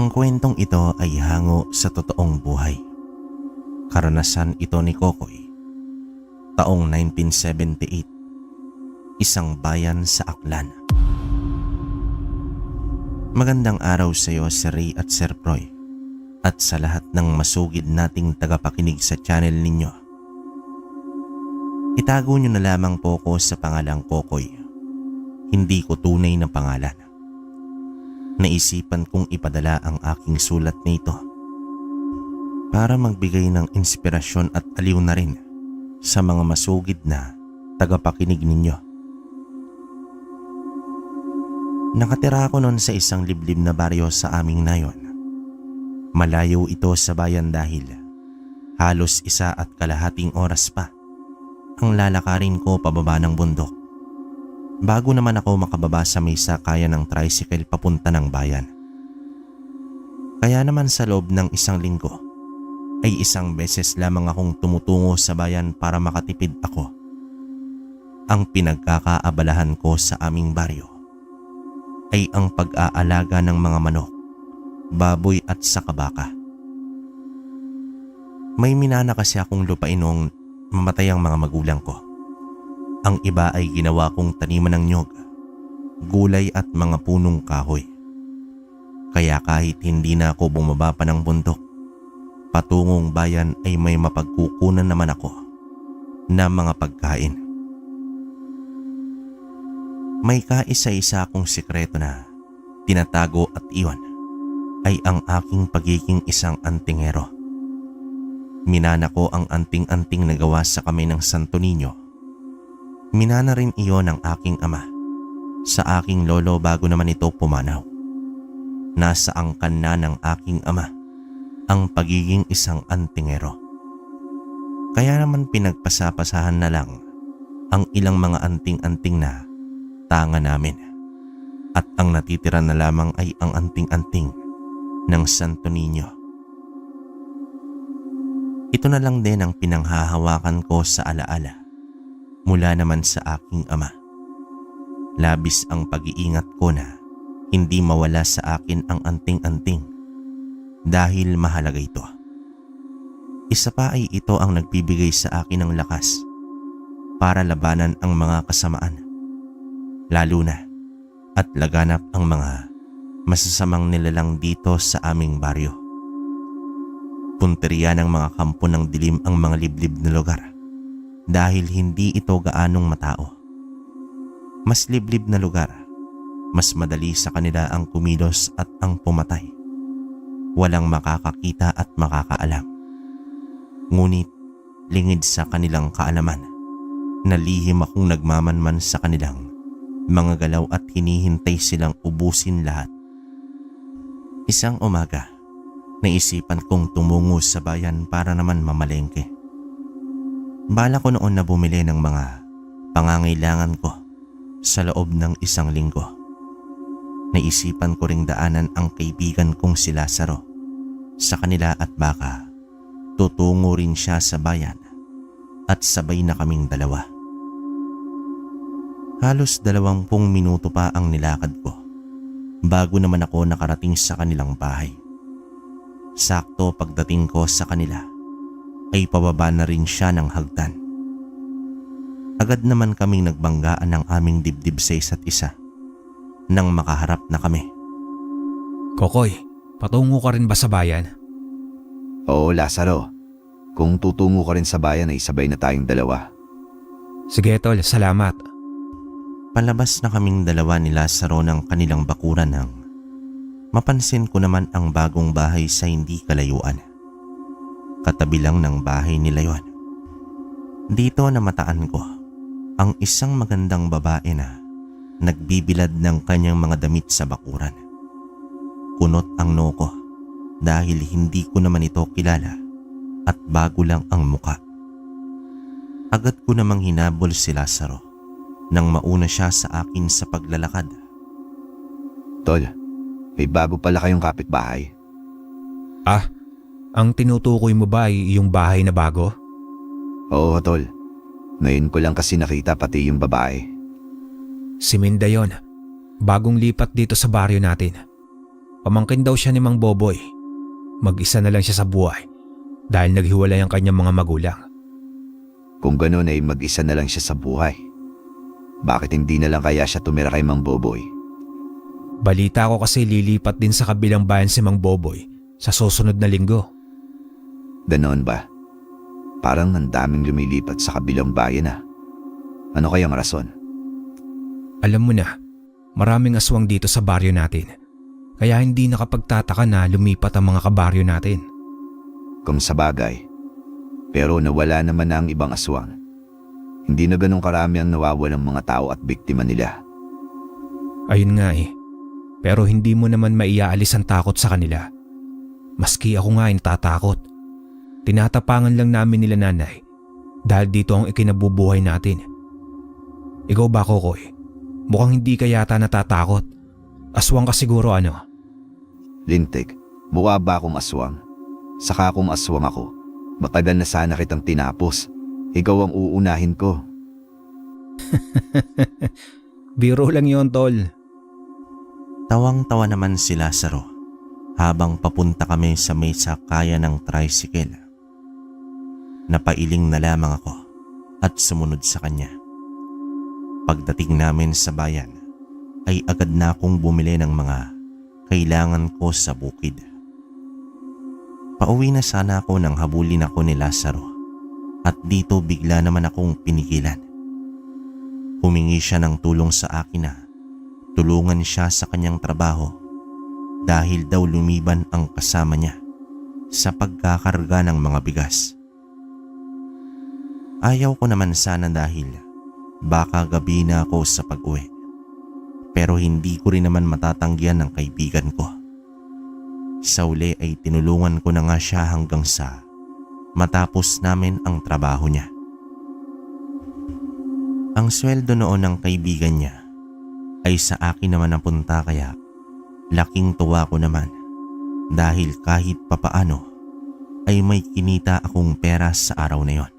Ang kwentong ito ay hango sa totoong buhay. Karanasan ito ni Kokoy. Taong 1978. Isang bayan sa Aklan. Magandang araw sa iyo, Sir Ray at Sir Proy, at sa lahat ng masugid nating tagapakinig sa channel ninyo. Itago nyo na lamang po ko sa pangalang Kokoy. Hindi ko tunay na pangalan. Naisipan kong ipadala ang aking sulat na ito para magbigay ng inspirasyon at aliw na rin sa mga masugid na tagapakinig ninyo. Nakatira ako noon sa isang liblib na baryo sa aming nayon. Malayo ito sa bayan dahil halos 1.5 oras pa ang lalakarin ko pababa ng bundok bago naman ako makababa sa may sakayan ng tricycle papunta ng bayan. Kaya naman sa loob ng 1 linggo ay 1 beses lamang akong tumutungo sa bayan para makatipid ako. Ang pinagkakaabalahan ko sa aming baryo ay ang pag-aalaga ng mga manok, baboy at saka baka. May minana kasi akong lupain noong mamatay ang mga magulang ko. Ang iba ay ginawa kong taniman ng nyog, gulay at mga punong kahoy. Kaya kahit hindi na ako bumaba pa ng bundok, patungong bayan ay may mapagkukunan naman ako na mga pagkain. May kaisa-isa akong sikreto na tinatago at iyon ay ang aking pagiging isang antingero. Minana ko ang anting-anting na gawa sa kamay ng Santo Niño. Minana rin iyon ng aking ama sa aking lolo bago naman ito pumanaw. Nasa angkan na ng aking ama ang pagiging isang antingero. Kaya naman pinagpasapasahan na lang ang ilang mga anting-anting na tanga namin. At ang natitira na lamang ay ang anting-anting ng Santo Niño. Ito na lang din ang pinanghahawakan ko sa alaala mula naman sa aking ama. Labis ang pag-iingat ko na hindi mawala sa akin ang anting-anting dahil mahalaga ito. Isa pa ay ito ang nagbibigay sa akin ng lakas para labanan ang mga kasamaan, lalo na at laganap ang mga masasamang nilalang dito sa aming baryo. Punteriya ng mga kampo ng dilim ang mga liblib na lugar dahil hindi ito gaanong matao. Mas liblib na lugar, mas madali sa kanila ang kumilos at ang pumatay. Walang makakakita at makakaalam. Ngunit lingid sa kanilang kaalaman na lihim akong nagmamanman sa kanilang mga galaw at hinihintay silang ubusin lahat. Isang umaga, naisipan kong tumungo sa bayan para naman mamalengke. Bala ko noon na bumili ng mga pangangailangan ko sa loob ng 1 linggo. Naisipan ko ring daanan ang kaibigan kong si Lazaro sa kanila at baka tutungo rin siya sa bayan at sabay na kaming dalawa. Halos 20 minuto pa ang nilakad ko bago naman ako nakarating sa kanilang bahay. Sakto pagdating ko sa kanila ay pababa na rin siya ng hagdan. Agad naman kaming nagbanggaan ng aming dibdib sa isa't isa nang makaharap na kami. Kokoy, patungo ka rin ba sa bayan? Oo, Lazaro. Kung tutungo ka rin sa bayan ay sabay na tayong dalawa. Sige tol, salamat. Palabas na kaming dalawa ni Lazaro ng kanilang bakuran nang mapansin ko naman ang bagong bahay sa hindi kalayuan. Katabi lang ng bahay nila yon. Dito namataan ko ang isang magandang babae na nagbibilad ng kanyang mga damit sa bakuran. Kunot ang noo ko dahil hindi ko naman ito kilala at bago lang ang muka. Agad ko namang hinabol si Lazaro nang mauna siya sa akin sa paglalakad. Tol, may bago pala kayong kapitbahay. Ah, ang tinutukoy mo ba ay yung bahay na bago? Oo, Tol. Ngayon ko lang kasi nakita pati yung babae. Si Minda yun. Bagong lipat dito sa baryo natin. Pamangkin daw siya ni Mang Boboy. Mag-isa na lang siya sa buhay dahil naghiwalay ang kanyang mga magulang. Kung gano'n ay mag-isa na lang siya sa buhay. Bakit hindi na lang kaya siya tumira kay Mang Boboy? Balita ko kasi lilipat din sa kabilang bayan si Mang Boboy sa susunod na linggo. Ganoon ba? Parang ang daming lumilipat sa kabilang bayan ah. Ano kayang rason? Alam mo na, maraming aswang dito sa baryo natin. Kaya hindi nakapagtataka na lumipat ang mga kabaryo natin. Kung sa bagay. Pero nawala naman na ang ibang aswang. Hindi na ganun karami ang nawawalang mga tao at biktima nila. Ayun nga eh. Pero hindi mo naman maiaalis ang takot sa kanila. Maski ako nga ay natatakot. Tinatapangan lang namin nila nanay dahil dito ang ikinabubuhay natin. Ikaw ba, Kokoy? Mukhang hindi ka yata natatakot. Aswang ka siguro ano? Lintik, mukha ba akong aswang? Saka kung aswang ako, matagal na sana kitang tinapos. Ikaw ang uunahin ko. Biro lang yon, tol. Tawang-tawa naman si Lazaro habang papunta kami sa may sakayan ng tricycle. Napailing na lamang ako at sumunod sa kanya. Pagdating namin sa bayan ay agad na akong bumili ng mga kailangan ko sa bukid. Pauwi na sana ako nang habulin ako ni Lazaro at dito bigla naman akong pinigilan. Humingi siya ng tulong sa akin na tulungan siya sa kanyang trabaho dahil daw lumiban ang kasama niya sa pagkakarga ng mga bigas. Ayaw ko naman sana dahil baka gabi na ako sa pag-uwi. Pero hindi ko rin naman matatanggihan ng kaibigan ko. Sa uli ay tinulungan ko na nga siya hanggang sa matapos namin ang trabaho niya. Ang sweldo noon ng kaibigan niya ay sa akin naman napunta kaya laking tuwa ko naman dahil kahit papaano ay may kinita akong pera sa araw na yon.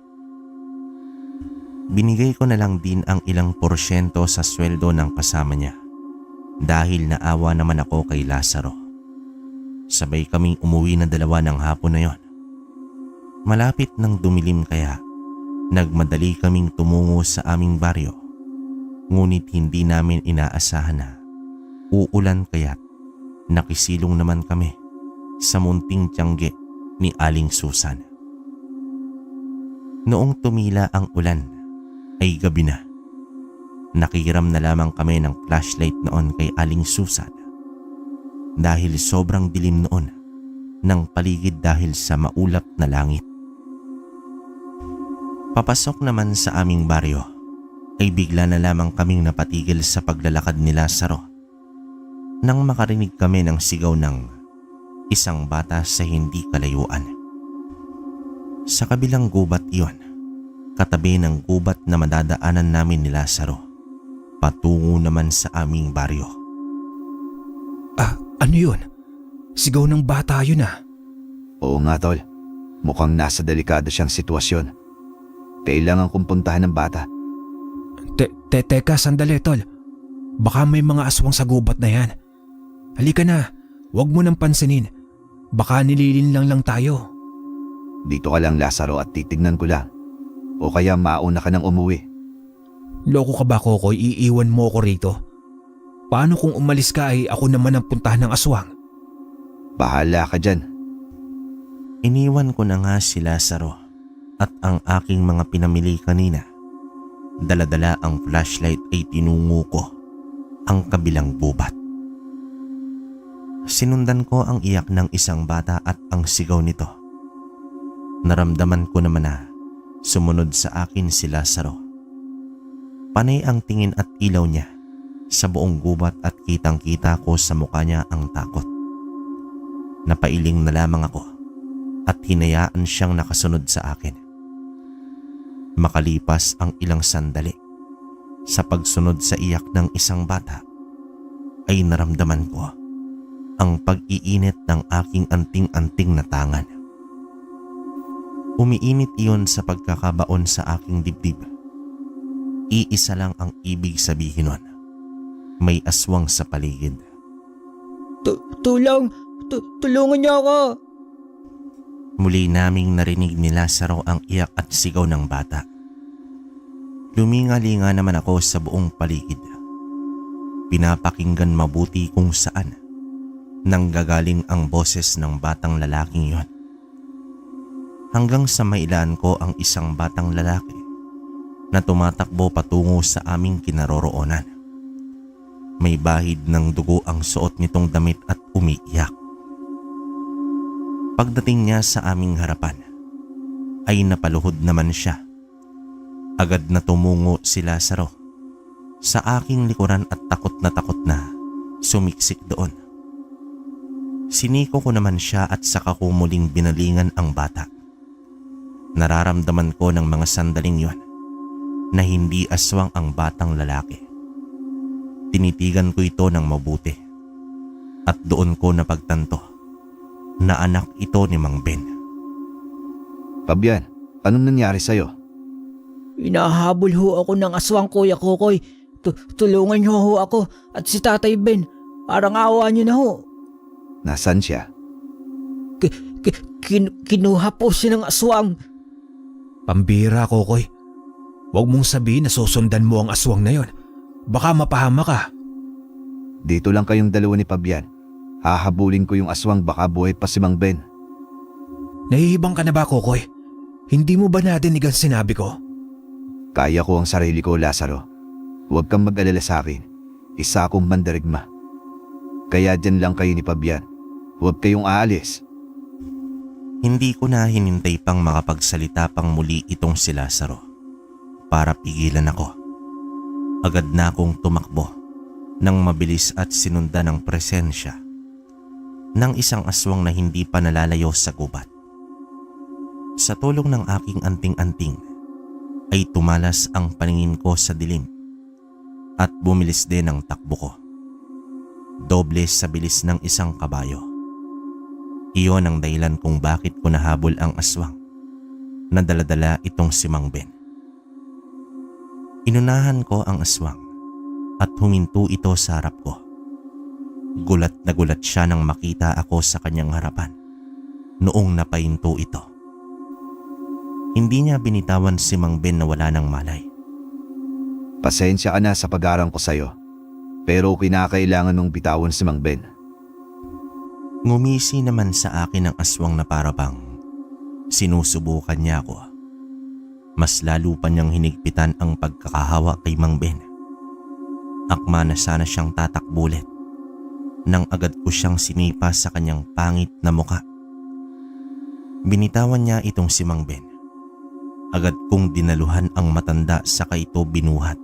Binigay ko na lang din ang ilang porsyento sa sweldo ng kasama niya dahil naawa naman ako kay Lazaro. Sabay kaming umuwi na dalawa ng hapon na yon. Malapit ng dumilim kaya nagmadali kaming tumungo sa aming baryo. Ngunit hindi namin inaasahan na uulan kaya't nakisilong naman kami sa munting tiyangge ni Aling Susan. Noong tumila ang ulan ay gabi na. Nakikiram na lamang kami ng flashlight noon kay Aling Susan dahil sobrang dilim noon ng paligid dahil sa maulap na langit. Papasok naman sa aming baryo ay bigla na lamang kaming napatigil sa paglalakad ni Lazaro nang makarinig kami ng sigaw ng isang bata sa hindi kalayuan. Sa kabilang gubat iyon, katabi ng gubat na madadaanan namin ni Lazaro, patungo naman sa aming baryo. Ano yun? Sigaw ng bata yun ah. Oo nga tol, mukhang nasa delikado siyang sitwasyon. Kailangan kong puntahan ng bata. Teka, sandali tol. Baka may mga aswang sa gubat na yan. Halika na, huwag mo nang pansinin. Baka nililin lang tayo. Dito ka lang Lazaro at titignan ko lang. O kaya mauna ka nang umuwi. Loko ka ba, Kokoy? Iiwan mo ko rito. Paano kung umalis ka ay ako naman ang puntahan ng aswang? Bahala ka dyan. Iniwan ko na nga si Lazaro at ang aking mga pinamili kanina. Dala-dala ang flashlight ay tinungo ko ang kabilang gubat. Sinundan ko ang iyak ng isang bata at ang sigaw nito. Naramdaman ko naman na sumunod sa akin si Lazaro. Panay ang tingin at ilaw niya sa buong gubat at kitang-kita ko sa mukha niya ang takot. Napailing na lamang ako at hinayaan siyang nakasunod sa akin. Makalipas ang ilang sandali, sa pagsunod sa iyak ng isang bata, ay naramdaman ko ang pag-iinit ng aking anting-anting na tangan. Umiinit iyon sa pagkakabaon sa aking dibdib. Iisa lang ang ibig sabihin nun. May aswang sa paligid. Tulong! Tulungan niyo ako! Muli naming narinig ni Lazaro ang iyak at sigaw ng bata. Luminga-linga naman ako sa buong paligid. Pinapakinggan mabuti kung saan nanggagaling ang boses ng batang lalaking yon. Hanggang sa mailaan ko ang isang batang lalaki na tumatakbo patungo sa aming kinaroroonan. May bahid ng dugo ang suot nitong damit at umiiyak. Pagdating niya sa aming harapan, ay napaluhod naman siya. Agad na tumungo si Lazaro sa aking likuran at takot na sumiksik doon. Siniko ko naman siya at saka ko muling binalingan ang bata. Nararamdaman ko ng mga sandaling yon na hindi aswang ang batang lalaki. Tinitigan ko ito ng mabuti at doon ko napagtanto na anak ito ni Mang Ben. Pabian, anong nangyari sa'yo? Hinahabol ho ako ng aswang, Kuya Kokoy. Tulungan niyo ho ako at si Tatay Ben. Parang awa niyo na ho. Nasaan siya? Kinuha po siya ng aswang. Pambira, Kokoy. Huwag mong sabihin na susundan mo ang aswang na yon. Baka mapahama ka. Dito lang kayong dalawa ni Pabian. Hahabulin ko yung aswang, baka buhay pa si Mang Ben. Nahihibang ka na ba, Kokoy? Hindi mo ba nadinig ang sinabi ko? Kaya ko ang sarili ko, Lazaro. Huwag kang mag-alala sa akin. Isa akong mandarigma. Kaya dyan lang kayo ni Pabian. Huwag kayong aalis. Hindi ko na hinintay pang makapagsalita pang muli itong si Lazaro para pigilan ako. Agad na akong tumakbo nang mabilis at sinundan ng presensya ng isang aswang na hindi pa nalalayo sa gubat. Sa tulong ng aking anting-anting ay tumalas ang paningin ko sa dilim at bumilis din ang takbo ko. Doble sa bilis ng isang kabayo. Iyon ang dahilan kung bakit ko nahabol ang aswang na daladala itong si Mang Ben. Inunahan ko ang aswang at huminto ito sa harap ko. Gulat na gulat siya nang makita ako sa kanyang harapan noong napahinto ito. Hindi niya binitawan si Mang Ben na wala ng malay. Pasensya ka na sa pag-arang ko sa'yo. Pero kinakailangan mong bitawan si Mang Ben. Ngumisi naman sa akin ang aswang na parabang sinusubukan niya ako. Mas lalo pa niyang hinigpitan ang pagkakahawa kay Mang Ben. Akma na sana siyang tatakbulit nang agad ko siyang sinipa sa kanyang pangit na muka. Binitawan niya itong si Mang Ben. Agad kong dinaluhan ang matanda saka ito binuhat.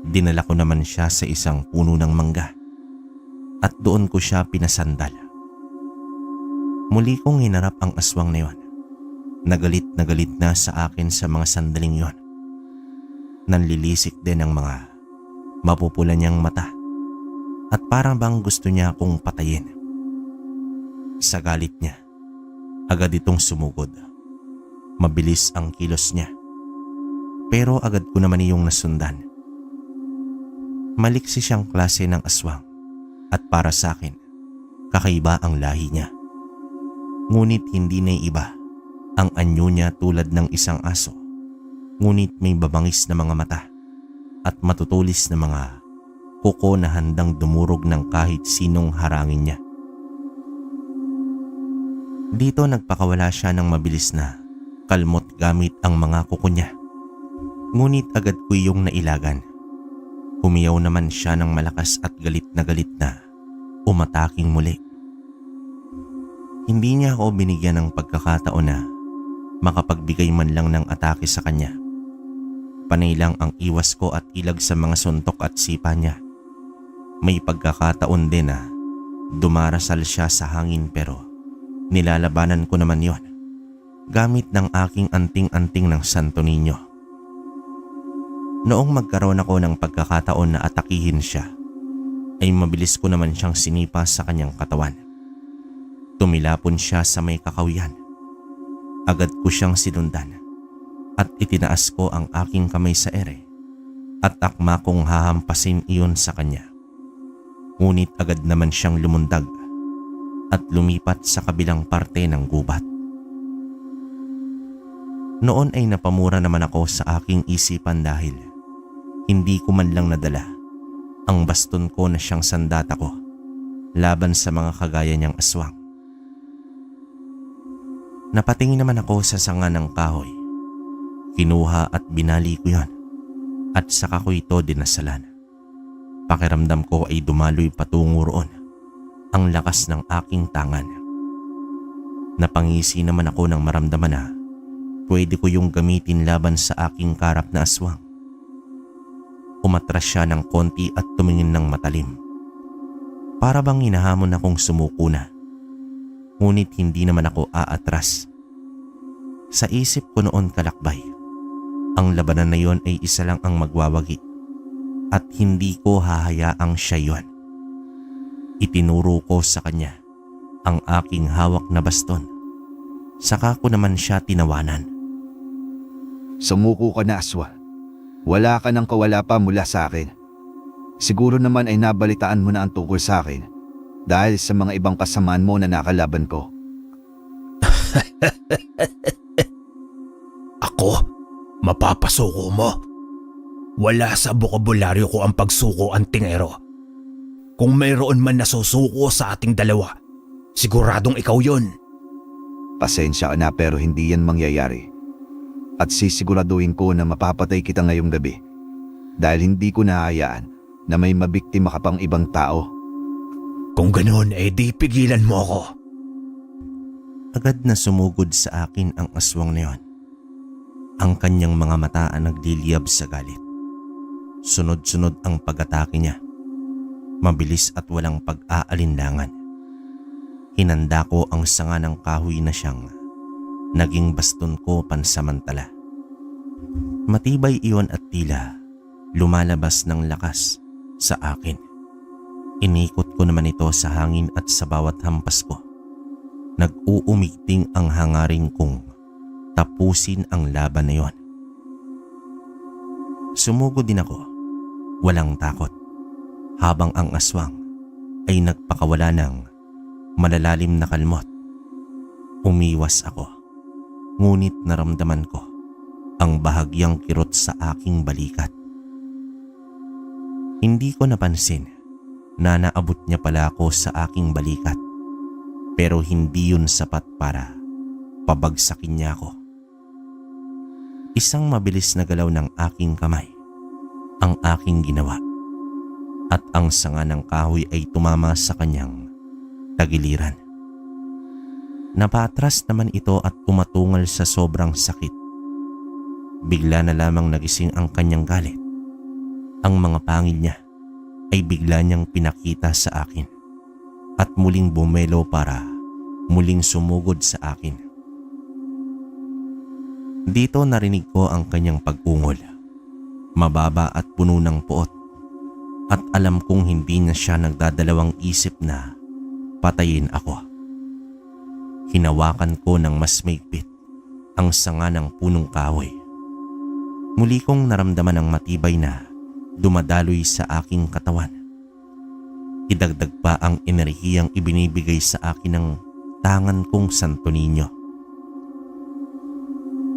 Dinala ko naman siya sa isang puno ng mangga at doon ko siya pinasandal. Muli kong hinarap ang aswang na yon. Nagalit na sa akin sa mga sandaling yon. Nanlilisik din ang mga mapupula niyang mata at parang bang gusto niya akong patayin. Sa galit niya, agad itong sumugod. Mabilis ang kilos niya. Pero agad ko naman iyong nasundan. Maliksi siyang klase ng aswang at para sa akin, kakaiba ang lahi niya. Ngunit hindi na iba ang anyo niya tulad ng isang aso. Ngunit may babangis na mga mata at matutulis na mga kuko na handang dumurog ng kahit sinong harangin niya. Dito nagpakawala siya ng mabilis na kalmot gamit ang mga kuko niya. Ngunit agad ko iyong nailagan. Humiyaw naman siya ng malakas at galit na umataking muli. Hindi niya ako binigyan ng pagkakataon na makapagbigay man lang ng atake sa kanya. Panay lang ang iwas ko at ilag sa mga suntok at sipa niya. May pagkakataon din na dumarasal siya sa hangin pero nilalabanan ko naman yon gamit ng aking anting-anting ng Santo Niño. Noong magkaroon ako ng pagkakataon na atakihin siya, ay mabilis ko naman siyang sinipa sa kanyang katawan. Tumilapon siya sa may kakawian. Agad ko siyang sinundan at itinaas ko ang aking kamay sa ere at akma kong hahampasin iyon sa kanya. Ngunit agad naman siyang lumundag at lumipat sa kabilang parte ng gubat. Noon ay napamura naman ako sa aking isipan dahil hindi ko man lang nadala ang baston ko na siyang sandata ko laban sa mga kagaya niyang aswang. Napatingin naman ako sa sanga ng kahoy. Kinuha at binali ko yon at saka ko ito dinasalan. Pakiramdam ko ay dumaloy patungo roon ang lakas ng aking tangan. Napangisi naman ako nang maramdaman na pwede ko yung gamitin laban sa aking karap na aswang. Umatras siya ng konti at tumingin ng matalim. Para bang hinahamon akong sumuko na. Ngunit hindi naman ako aatras. Sa isip ko noon kalakbay, ang labanan na yon ay isa lang ang magwawagi at hindi ko hahayaang siya yon. Itinuro ko sa kanya ang aking hawak na baston. Saka ko naman siya tinawanan. Sumuko ka na, aswa. Wala ka ng kawala pa mula sa akin. Siguro naman ay nabalitaan mo na ang tungkol sa akin dahil sa mga ibang kasamaan mo na nakalaban ko. Ako? Mapapasuko mo? Wala sa bokabularyo ko ang pagsuko, antingero. Kung mayroon man nasusuko sa ating dalawa, siguradong ikaw yon. Pasensya ka na pero hindi yan mangyayari. At sisiguraduhin ko na mapapatay kita ngayong gabi dahil hindi ko nahahayaan na may mabiktima ka pang ibang tao. Kung ganoon, di pigilan mo ako. Agad na sumugod sa akin ang aswang na yon. Ang kanyang mga mata ang nagliliyab sa galit. Sunod-sunod ang pag-atake niya. Mabilis at walang pag-aalinlangan. Hinanda ko ang sanga ng kahoy na siyang naging baston ko pansamantala. Matibay iyon at tila lumalabas ng lakas sa akin. Inikot ko naman ito sa hangin at sa bawat hampas ko, nag-uumigting ang hangarin kong tapusin ang laban na yon. Sumugod din ako, walang takot, habang ang aswang ay nagpakawala ng malalalim na kalmot. Umiwas ako. Ngunit naramdaman ko ang bahagyang kirot sa aking balikat. Hindi ko napansin na naabot niya pala ako sa aking balikat, pero hindi yun sapat para pabagsakin niya ako. Isang mabilis na galaw ng aking kamay ang aking ginawa at ang sanga ng kahoy ay tumama sa kanyang tagiliran. Napatras naman ito at umatungal sa sobrang sakit. Bigla na lamang nagising ang kanyang galit. Ang mga pangil niya ay bigla niyang pinakita sa akin at muling bumelo para muling sumugod sa akin. Dito narinig ko ang kanyang pag-ungol. Mababa at puno ng puot at alam kong hindi na siya nagdadalawang isip na patayin ako. Hinawakan ko ng mas maigpit ang sanga ng punong kahoy. Muli kong naramdaman ang matibay na dumadaloy sa aking katawan. Idagdag pa ang enerhiyang ibinibigay sa akin ng tangan kong Santo Niño.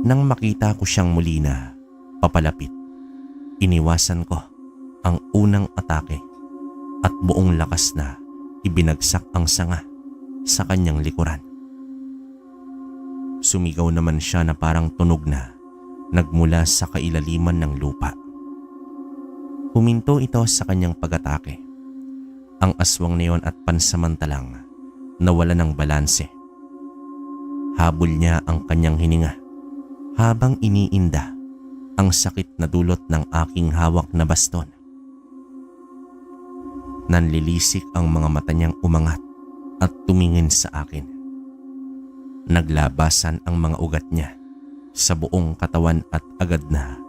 Nang makita ko siyang muli na papalapit, iniwasan ko ang unang atake at buong lakas na ibinagsak ang sanga sa kanyang likuran. Sumigaw naman siya na parang tunog na nagmula sa kailaliman ng lupa. Huminto ito sa kanyang pag-atake. Ang aswang na yon at pansamantalang nawala ng balanse. Habol niya ang kanyang hininga habang iniinda ang sakit na dulot ng aking hawak na baston. Nanlilisik ang mga mata niyang umangat at tumingin sa akin. Naglabasan ang mga ugat niya sa buong katawan at agad na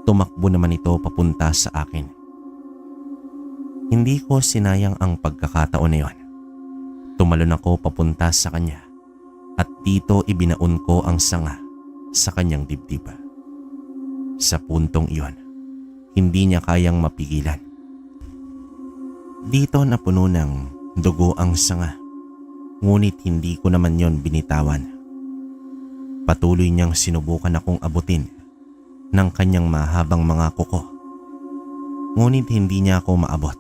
tumakbo naman ito papunta sa akin. Hindi ko sinayang ang pagkakataon na yon. Tumalon ako papunta sa kanya at dito ibinaon ko ang sanga sa kanyang dibdib. Sa puntong iyon, hindi niya kayang mapigilan. Dito napuno ng dugo ang sanga, ngunit hindi ko naman yon binitawan. Patuloy niyang sinubukan akong abutin ng kanyang mahabang mga kuko, ngunit hindi niya ako maabot.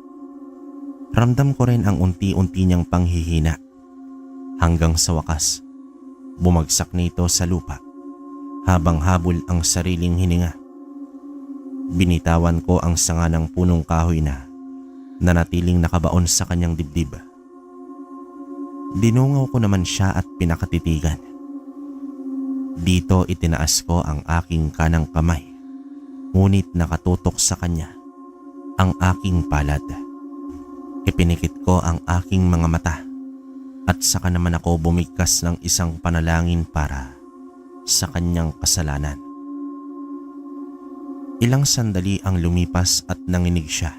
Ramdam ko rin ang unti-unti niyang panghihina hanggang sa wakas bumagsak nito sa lupa habang habol ang sariling hininga. Binitawan ko ang sanga ng punong kahoy na nanatiling nakabaon sa kanyang dibdib. Dinungaw ko naman siya at pinakatitigan. Dito itinaas ko ang aking kanang kamay, ngunit nakatutok sa kanya ang aking palad. Ipinikit ko ang aking mga mata at saka naman ako bumigkas ng isang panalangin para sa kanyang kasalanan. Ilang sandali ang lumipas at nanginig siya.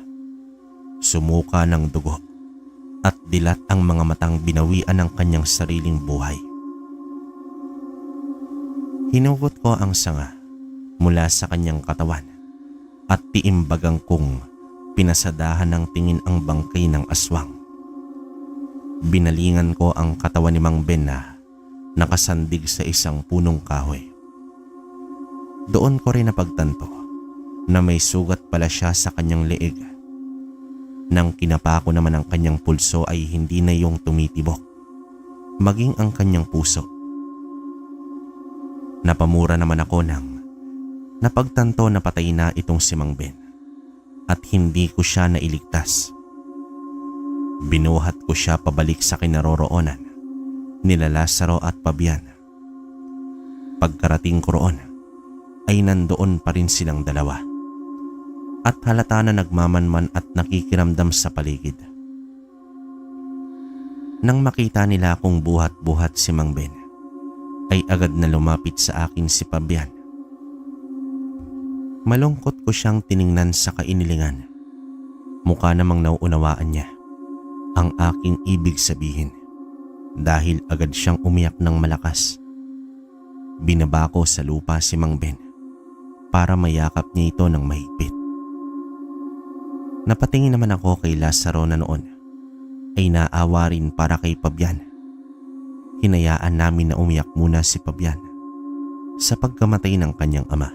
Sumuka ng dugo at dilat ang mga matang binawian ng kanyang sariling buhay. Hinugot ko ang sanga mula sa kanyang katawan at tiimbagang kong pinasadahan ng tingin ang bangkay ng aswang. Binalingan ko ang katawan ni Mang Ben na nakasandig sa isang punong kahoy. Doon ko rin napagtanto na may sugat pala siya sa kanyang leeg. Nang kinapa ko naman ang kanyang pulso ay hindi na yung tumitibok, maging ang kanyang puso. Napamura naman ako nang napagtanto na patay na itong si Mang Ben at hindi ko siya nailigtas. Binuhat ko siya pabalik sa kinaroroonan nila Lazaro at Fabian. Pagkarating ko roon ay nandoon pa rin silang dalawa at halata na nagmamanman at nakikiramdam sa paligid. Nang makita nila akong buhat-buhat si Mang Ben, ay agad na lumapit sa akin si Fabian. Malungkot ko siyang tiningnan sa kainilingan. Mukha namang nauunawaan niya ang aking ibig sabihin dahil agad siyang umiyak ng malakas. Binaba ko sa lupa si Mang Ben para mayakap niya ito ng mahigpit. Napatingin naman ako kay Lazaro na noon ay naawa rin para kay Fabian. Hinayaan namin na umiyak muna si Fabian sa pagkamatay ng kanyang ama.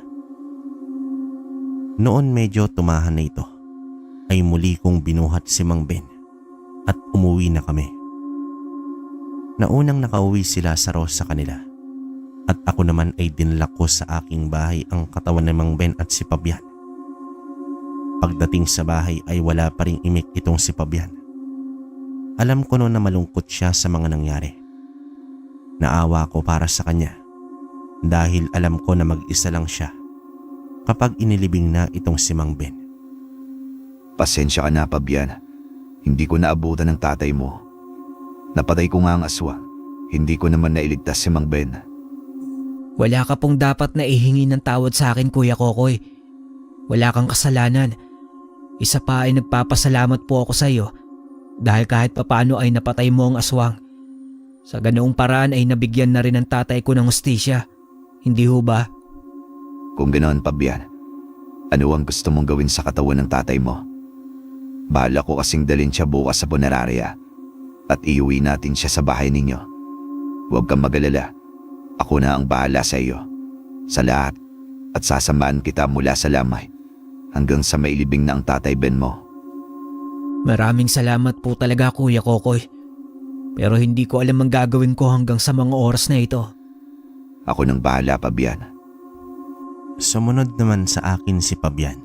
Noon medyo tumahan na ito ay muli kong binuhat si Mang Ben at umuwi na kami. Naunang nakauwi si Lazaro sa kanila at ako naman ay dinala ko sa aking bahay ang katawan ni Mang Ben at si Fabian. Pagdating sa bahay ay wala pa ring imik itong si Fabian. Alam ko noon na malungkot siya sa mga nangyari. Naawa ko para sa kanya dahil alam ko na mag-isa lang siya kapag inilibing na itong si Mang Ben. Pasensya ka na, Fabian. Hindi ko naabutan ng tatay mo. Napatay ko nga ang aswang. Hindi ko naman nailigtas si Mang Ben. Wala ka pong dapat na ihingi ng tawad sa akin, Kuya Kokoy. Wala kang kasalanan. Isa pa ay nagpapasalamat po ako sa iyo dahil kahit papano ay napatay mo ang aswang. Sa ganoong paraan ay nabigyan na rin ng tatay ko ng hustisya. Hindi ho ba? Kung ganoon, Fabian, ano ang gusto mong gawin sa katawan ng tatay mo? Bahala ko kasing dalhin siya bukas sa punerarya at iuwi natin siya sa bahay ninyo. Huwag kang mag-alala. Ako na ang bahala sa iyo. Sa lahat. At sasamahan kita mula sa lamay hanggang sa mailibing na ang tatay Ben mo. Maraming salamat po talaga, Kuya Kokoy. Pero hindi ko alam ang gagawin ko hanggang sa mga oras na ito. Ako nang bahala, Fabian. Sumunod naman sa akin si Fabian.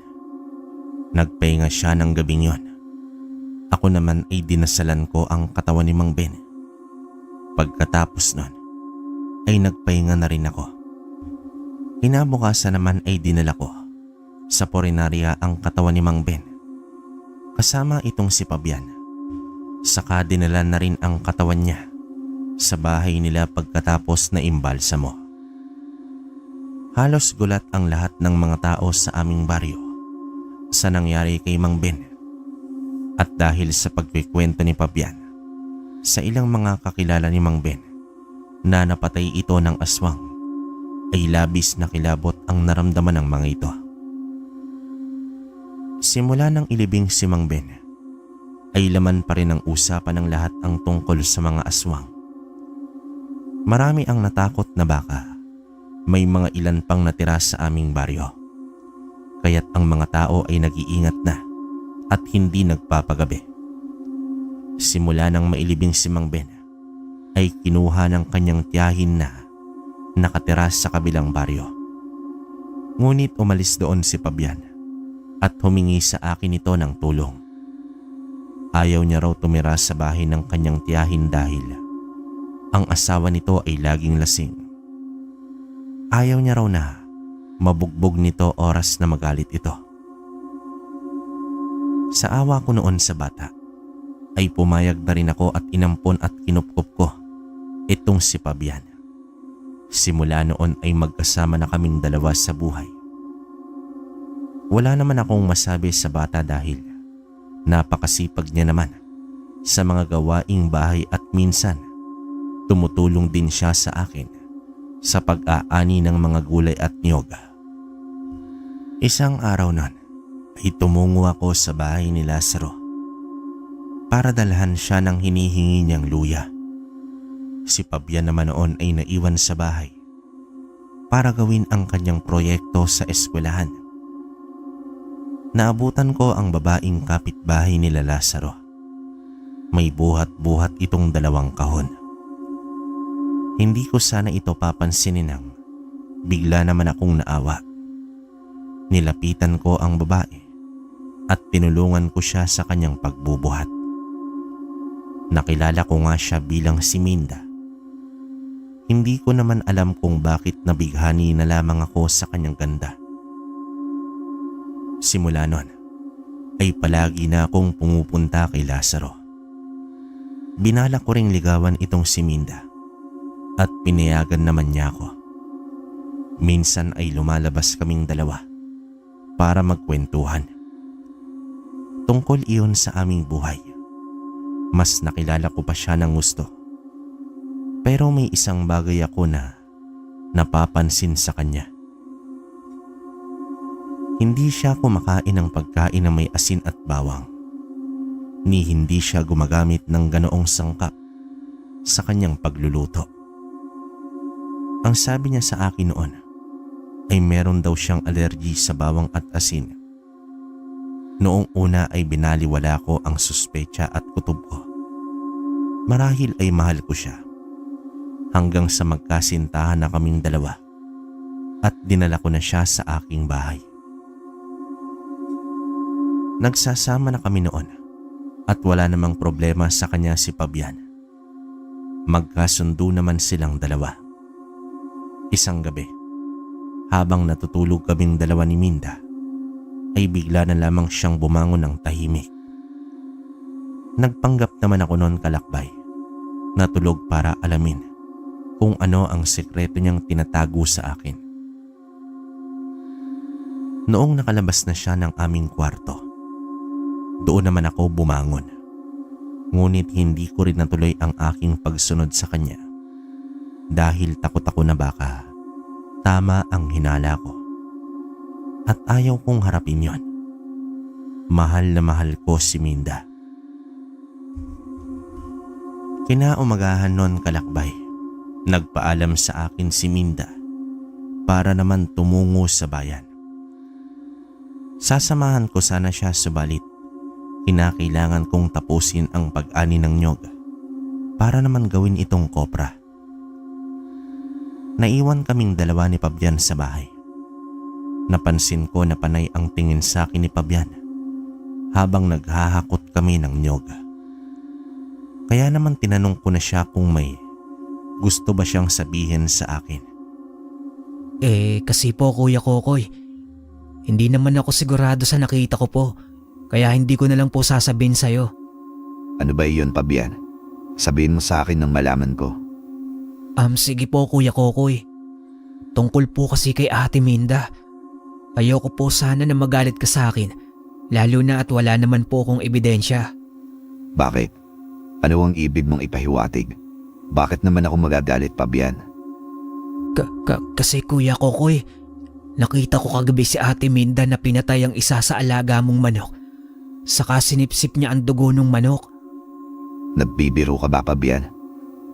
Nagpahinga siya ng gabing yon. Ako naman ay dinasalan ko ang katawan ni Mang Ben. Pagkatapos nun, ay nagpahinga na rin ako. Kinabukasan naman ay dinala ko sa punerarya ang katawan ni Mang Ben. Kasama itong si Fabian. Saka dinala na rin ang katawan niya sa bahay nila pagkatapos na imbalsamo. Halos gulat ang lahat ng mga tao sa aming baryo sa nangyari kay Mang Ben. At dahil sa pagkikwento ni Fabian sa ilang mga kakilala ni Mang Ben na napatay ito ng aswang, ay labis na kilabot ang naramdaman ng mga ito. Simula nang ilibing si Mang Ben, ay laman pa rin ang usapan ng lahat ang tungkol sa mga aswang. Marami ang natakot na baka. May mga ilan pang natira sa aming baryo. Kaya't ang mga tao ay nag-iingat na at hindi nagpapagabi. Simula nang mailibing si Mang Ben, ay kinuha ng kanyang tiyahin na nakatira sa kabilang baryo. Ngunit umalis doon si Fabian at humingi sa akin ito ng tulong. Ayaw niya raw tumira sa bahay ng kanyang tiyahin dahil ang asawa nito ay laging lasing. Ayaw niya raw na mabugbog nito oras na magalit ito. Sa awa ko noon sa bata, ay pumayag na rin ako at inampon at kinupkup ko itong si Fabian. Simula noon ay magkasama na kaming dalawa sa buhay. Wala naman akong masabi sa bata dahil napakasipag niya naman sa mga gawaing bahay at minsan tumutulong din siya sa akin sa pag-aani ng mga gulay at niyog. Isang araw nun ay tumungo ako sa bahay ni Lazaro para dalhan siya ng hinihingi niyang luya. Si Fabian naman noon ay naiwan sa bahay para gawin ang kanyang proyekto sa eskwelahan. Naabutan ko ang babaeng kapitbahay nila Lazaro. May buhat-buhat itong 2 kahon. Hindi ko sana ito papansinin nang bigla naman akong naawa. Nilapitan ko ang babae at tinulungan ko siya sa kanyang pagbubuhat. Nakilala ko nga siya bilang si Minda. Hindi ko naman alam kung bakit nabighani na lamang ako sa kanyang ganda. Simula nun ay palagi na akong pumupunta kay Lazaro. Binalak ko ring ligawan itong si Minda at pinayagan naman niya ako. Minsan ay lumalabas kaming dalawa para magkwentuhan. Tungkol iyon sa aming buhay. Mas nakilala ko pa siya ng gusto. Pero may isang bagay ako na napapansin sa kanya. Hindi siya kumakain ng pagkain na may asin at bawang. Ni hindi siya gumagamit ng ganoong sangkap sa kanyang pagluluto. Ang sabi niya sa akin noon ay meron daw siyang allergy sa bawang at asin. Noong una ay binaliwala ko ang suspecha at kutob ko. Marahil ay mahal ko siya. Hanggang sa magkasintahan na kaming dalawa at dinala ko na siya sa aking bahay. Nagsasama na kami noon at wala namang problema sa kanya si Fabian. Magkasundo naman silang dalawa. Isang gabi, habang natutulog kaming dalawa ni Minda, ay bigla na lamang siyang bumangon ng tahimik. Nagpanggap naman ako noon kalakbay, natulog para alamin kung ano ang sekreto niyang tinatago sa akin. Noong nakalabas na siya ng aming kwarto, doon naman ako bumangon. Ngunit hindi ko rin natuloy ang aking pagsunod sa kanya dahil takot ako na baka tama ang hinala ko. At ayaw kong harapin yon. Mahal na mahal ko si Minda. Kinaumagahan noon kalakbay, nagpaalam sa akin si Minda para naman tumungo sa bayan. Sasamahan ko sana siya subalit kinakailangan kong tapusin ang pag-ani ng niyog para naman gawin itong kopra. Naiwan kaming dalawa ni Fabian sa bahay. Napansin ko na panay ang tingin sa akin ni Fabian habang naghahakot kami ng niyog. Kaya naman tinanong ko na siya kung may gusto ba siyang sabihin sa akin. Kasi po Kuya Kokoy, hindi naman ako sigurado sa nakita ko po, kaya hindi ko na lang po sasabihin sa'yo. Ano ba iyon, Fabian? Sabihin mo sa akin nang malaman ko. Sige po Kuya Kokoy. Tungkol po kasi kay Ate Minda. Ayoko po sana na magalit ka sa akin, lalo na at wala naman po akong ebidensya. Bakit? Ano ang ibig mong ipahiwatig? Bakit naman ako magagalit, Fabian? Kasi Kuya Kokoy, nakita ko kagabi si Ate Minda na pinatay ang isa sa alaga mong manok Saka sinipsip niya ang dugo ng manok. Nagbibiro ka ba, Pabian?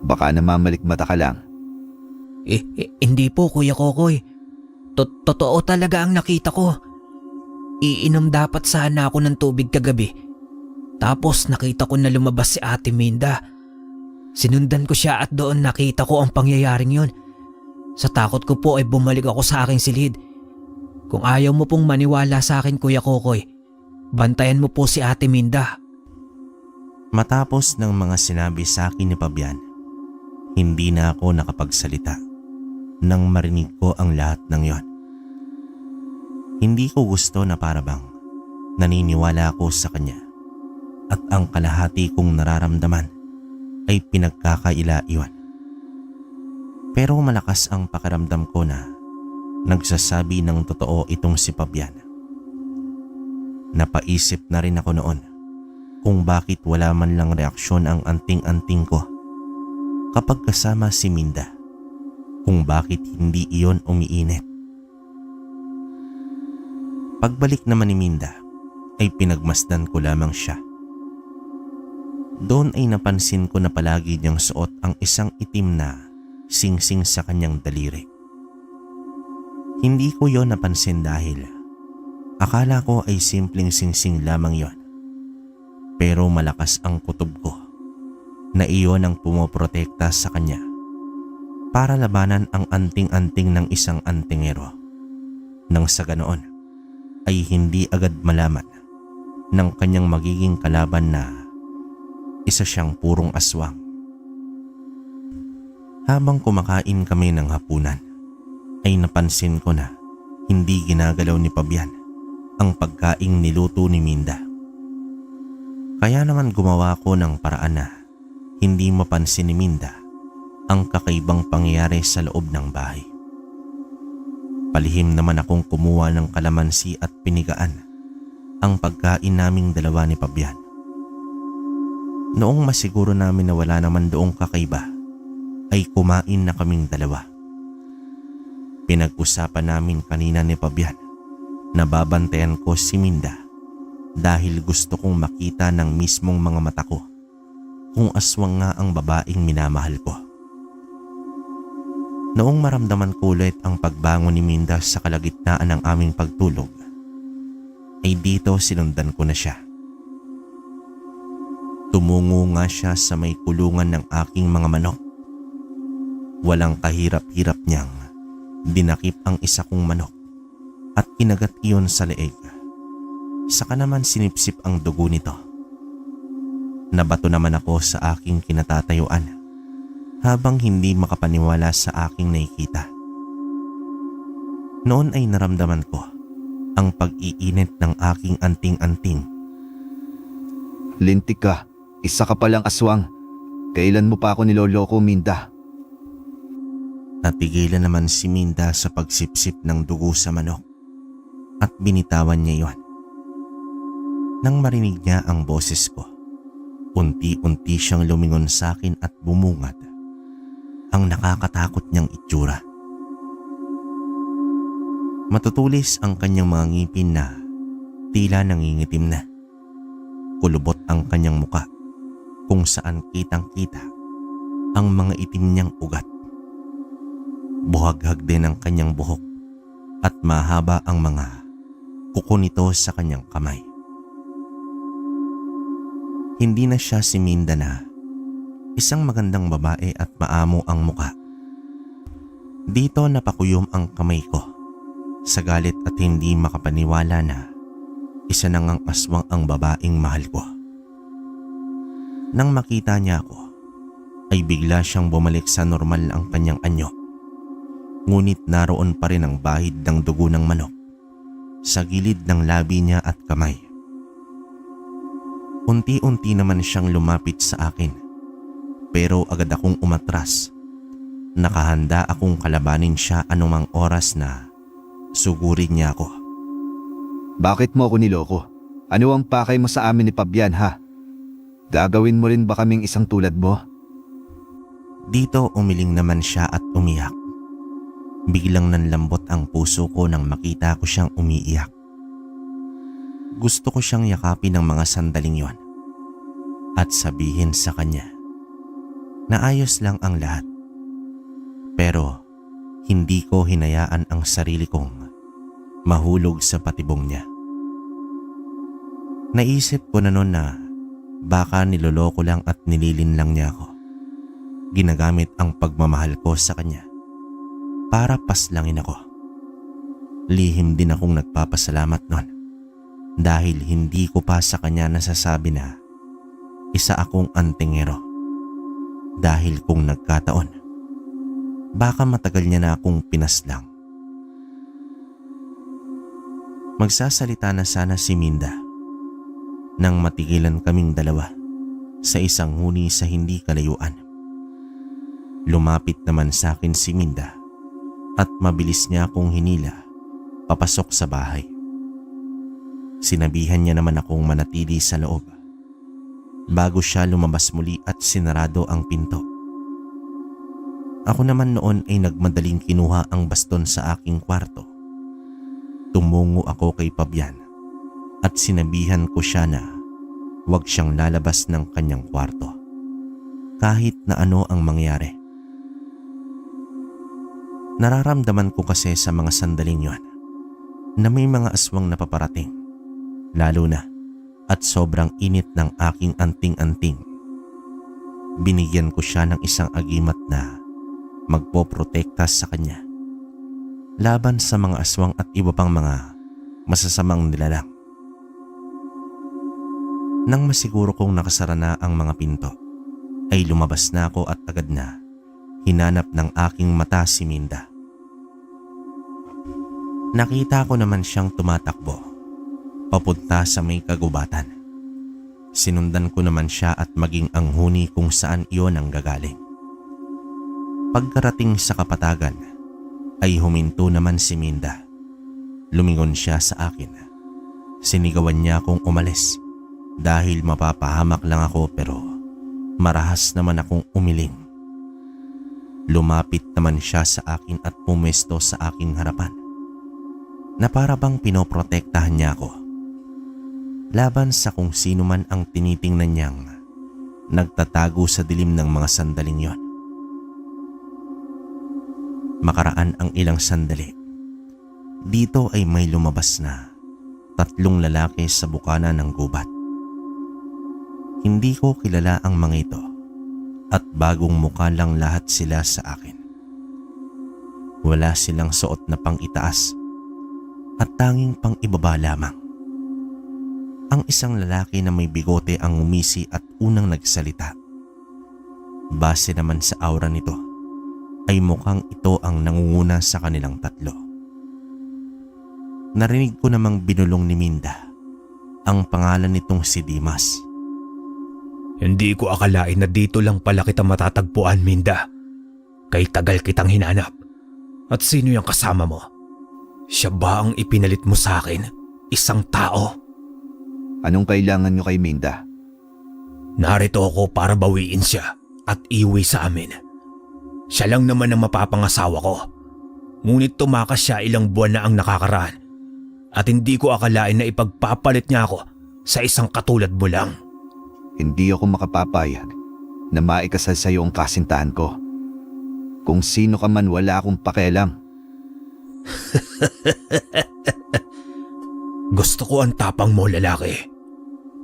Baka namamalikmata ka lang. Hindi po, Kuya Kokoy. Totoo talaga ang nakita ko. Iinom dapat sana ako ng tubig kagabi. Tapos nakita ko na lumabas si Ate Minda. Sinundan ko siya at doon nakita ko ang pangyayaring yun. Sa takot ko po ay bumalik ako sa aking silid. Kung ayaw mo pong maniwala sa akin, Kuya Kokoy, bantayan mo po si Ate Minda. Matapos ng mga sinabi sa akin ni Pabian, hindi na ako nakapagsalita nang marinig ko ang lahat ng yon. Hindi ko gusto na parabang naniniwala ako sa kanya at ang kalahati kong nararamdaman ay pinagkakaila-iwan. Pero malakas ang pakiramdam ko na nagsasabi ng totoo itong si Pabian. Napaisip na rin ako noon kung bakit wala man lang reaksyon ang anting-anting ko kapag kasama si Minda, kung bakit hindi iyon umiinit. Pagbalik naman ni Minda ay pinagmasdan ko lamang siya. Doon ay napansin ko na palagi niyang suot ang isang itim na singsing sa kanyang daliri. Hindi ko yon napansin dahil akala ko ay simpleng singsing lamang yon. Pero malakas ang kutob ko na iyon ang pumoprotekta sa kanya para labanan ang anting-anting ng isang antingero. Nang sa ganoon ay hindi agad malaman ng kanyang magiging kalaban na isa siyang purong aswang. Habang kumakain kami ng hapunan ay napansin ko na hindi ginagalaw ni Pabian ang pagkaing niluto ni Minda. Kaya naman gumawa ko ng paraan na hindi mapansin ni Minda ang kakaibang pangyayari sa loob ng bahay. Palihim naman akong kumuha ng kalamansi at pinigaan ang pagkain naming dalawa ni Pabian. Noong masiguro namin na wala naman doong kakaiba, ay kumain na kaming dalawa. Pinag-usapan namin kanina ni Pabian na babantayan ko si Minda dahil gusto kong makita ng mismong mga mata ko kung aswang nga ang babaeng minamahal ko. Noong maramdaman ko ulit ang pagbangon ni Minda sa kalagitnaan ng aming pagtulog, ay dito sinundan ko na siya. Tumungo nga siya sa may kulungan ng aking mga manok. Walang kahirap-hirap niyang dinakip ang isa kong manok at kinagat iyon sa leeg. Saka naman sinipsip ang dugo nito. Nabato naman ako sa aking kinatatayuan habang hindi makapaniwala sa aking nakikita. Noon ay naramdaman ko ang pag-iinit ng aking anting-anting. Lintik ka, isa ka palang aswang. Kailan mo pa ako niloloko, Minda? Natigilan naman si Minda sa pagsipsip ng dugo sa manok at binitawan niya iyon. Nang marinig niya ang boses ko, unti-unti siyang lumingon sa akin at bumungad ang nakakatakot niyang itsura. Matutulis ang kanyang mga ngipin na tila nangingitim na. Kulubot ang kanyang muka kung saan kitang-kita ang mga itim niyang ugat. Buhaghag din ang kanyang buhok at mahaba ang mga kuko nito sa kanyang kamay. Hindi na siya si Minda na isang magandang babae at maamo ang muka. Dito napakuyom ang kamay ko sa galit at hindi makapaniwala na isa na ngang aswang ang babaeng mahal ko. Nang makita niya ako, ay bigla siyang bumalik sa normal ang kanyang anyo. Ngunit naroon pa rin ang bahid ng dugo ng manok sa gilid ng labi niya at kamay. Unti-unti naman siyang lumapit sa akin, pero agad akong umatras. Nakahanda akong kalabanin siya anumang oras na sugurin niya ako. Bakit mo ako niloko? Ano ang pakay mo sa amin ni Pabian, ha? Gagawin mo rin ba kaming isang tulad mo? Dito umiling naman siya at umiyak. Biglang nanlambot ang puso ko nang makita ko siyang umiiyak. Gusto ko siyang yakapin ng mga sandaling yon at sabihin sa kanya na ayos lang ang lahat. Pero hindi ko hinayaan ang sarili kong mahulog sa patibong niya. Naisip ko na noon na baka niloloko lang at nililin lang niya ako. Ginagamit ang pagmamahal ko sa kanya para paslangin ako. Lihim din akong nagpapasalamat noon dahil hindi ko pa sa kanya nasasabi na isa akong antingero. Dahil kung nagkataon, baka matagal niya na akong pinaslang. Magsasalita na sana si Minda nang matigilan kaming dalawa sa isang huni sa hindi kalayuan. Lumapit naman sa akin si Minda at mabilis niya akong hinila papasok sa bahay. Sinabihan niya naman akong manatili sa loob bago siya lumabas muli at sinarado ang pinto. Ako naman noon ay nagmadaling kinuha ang baston sa aking kwarto. Tumungo ako kay Pabian at sinabihan ko siya na huwag siyang lalabas ng kanyang kwarto kahit na ano ang mangyari. Nararamdaman ko kasi sa mga sandaling yon na may mga aswang na paparating, lalo na at sobrang init ng aking anting-anting. Binigyan ko siya ng isang agimat na magpoprotekta sa kanya laban sa mga aswang at iba pang mga masasamang nilalang. Nang masiguro kong nakasara na ang mga pinto, ay lumabas na ako at agad na hinanap ng aking mata si Minda. Nakita ko naman siyang tumatakbo papunta sa may kagubatan. Sinundan ko naman siya at maging ang huni kung saan iyon ang gagaling. Pagkarating sa kapatagan ay huminto naman si Minda. Lumingon siya sa akin. Sinigawan niya akong umalis dahil mapapahamak lang ako, pero marahas naman akong umiling. Lumapit naman siya sa akin at pumesto sa aking harapan na para bang pinoprotektahan niya ako laban sa kung sino man ang tinitingnan niyang nagtatago sa dilim ng mga sandaling yon. Makaraan ang ilang sandali, dito ay may lumabas na 3 lalaki sa bukana ng gubat. Hindi ko kilala ang mga ito at bagong mukha lang lahat sila sa akin. Wala silang suot na pang-itaas at tanging pang-ibaba lamang. Ang isang lalaki na may bigote ang umisi at unang nagsalita. Base naman sa aura nito, ay mukhang ito ang nangunguna sa kanilang 3. Narinig ko namang binulong ni Minda ang pangalan nitong si Dimas. Hindi ko akalain na dito lang pala kita matatagpuan, Minda. Kay tagal kitang hinanap. At sino yung kasama mo? Siya ba ang ipinalit mo sa akin? Isang tao? Anong kailangan nyo kay Minda? Narito ako para bawiin siya at iuwi sa amin. Siya lang naman ang mapapangasawa ko. Ngunit tumakas siya ilang buwan na ang nakakaraan. At hindi ko akalain na ipagpapalit niya ako sa isang katulad mo lang. Hindi ako makapapayag na maikasal sa iyo ang kasintahan ko. Kung sino ka man, wala akong pakialam. Gusto ko ang tapang mo, lalaki.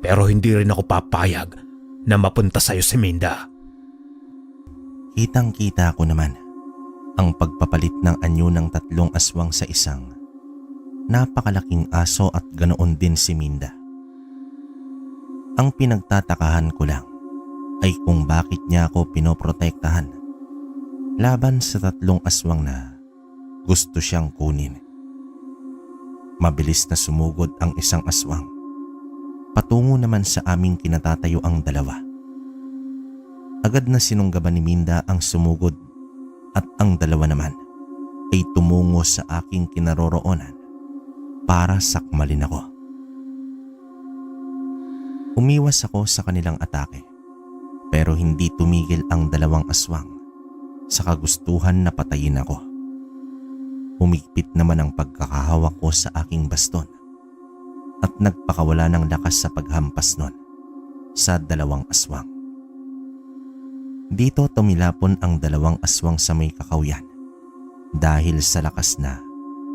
Pero hindi rin ako papayag na mapunta sa'yo si Minda. Kitang-kita ko naman ang pagpapalit ng anyo ng 3 aswang sa isang napakalaking aso at ganoon din si Minda. Ang pinagtatakahan ko lang ay kung bakit niya ako pinoprotektahan laban sa 3 aswang na gusto siyang kunin. Mabilis na sumugod ang isang aswang. Patungo naman sa aming kinatatayo ang 2. Agad na sinunggaban ni Minda ang sumugod at ang 2 naman ay tumungo sa aking kinaroroonan para sakmalin ako. Umiwas ako sa kanilang atake, pero hindi tumigil ang 2 aswang sa kagustuhan na patayin ako. Humigpit naman ang pagkakahawak ko sa aking baston at nagpakawala ng lakas sa paghampas nun sa 2 aswang. Dito tumilapon ang 2 aswang sa may kakawyan dahil sa lakas na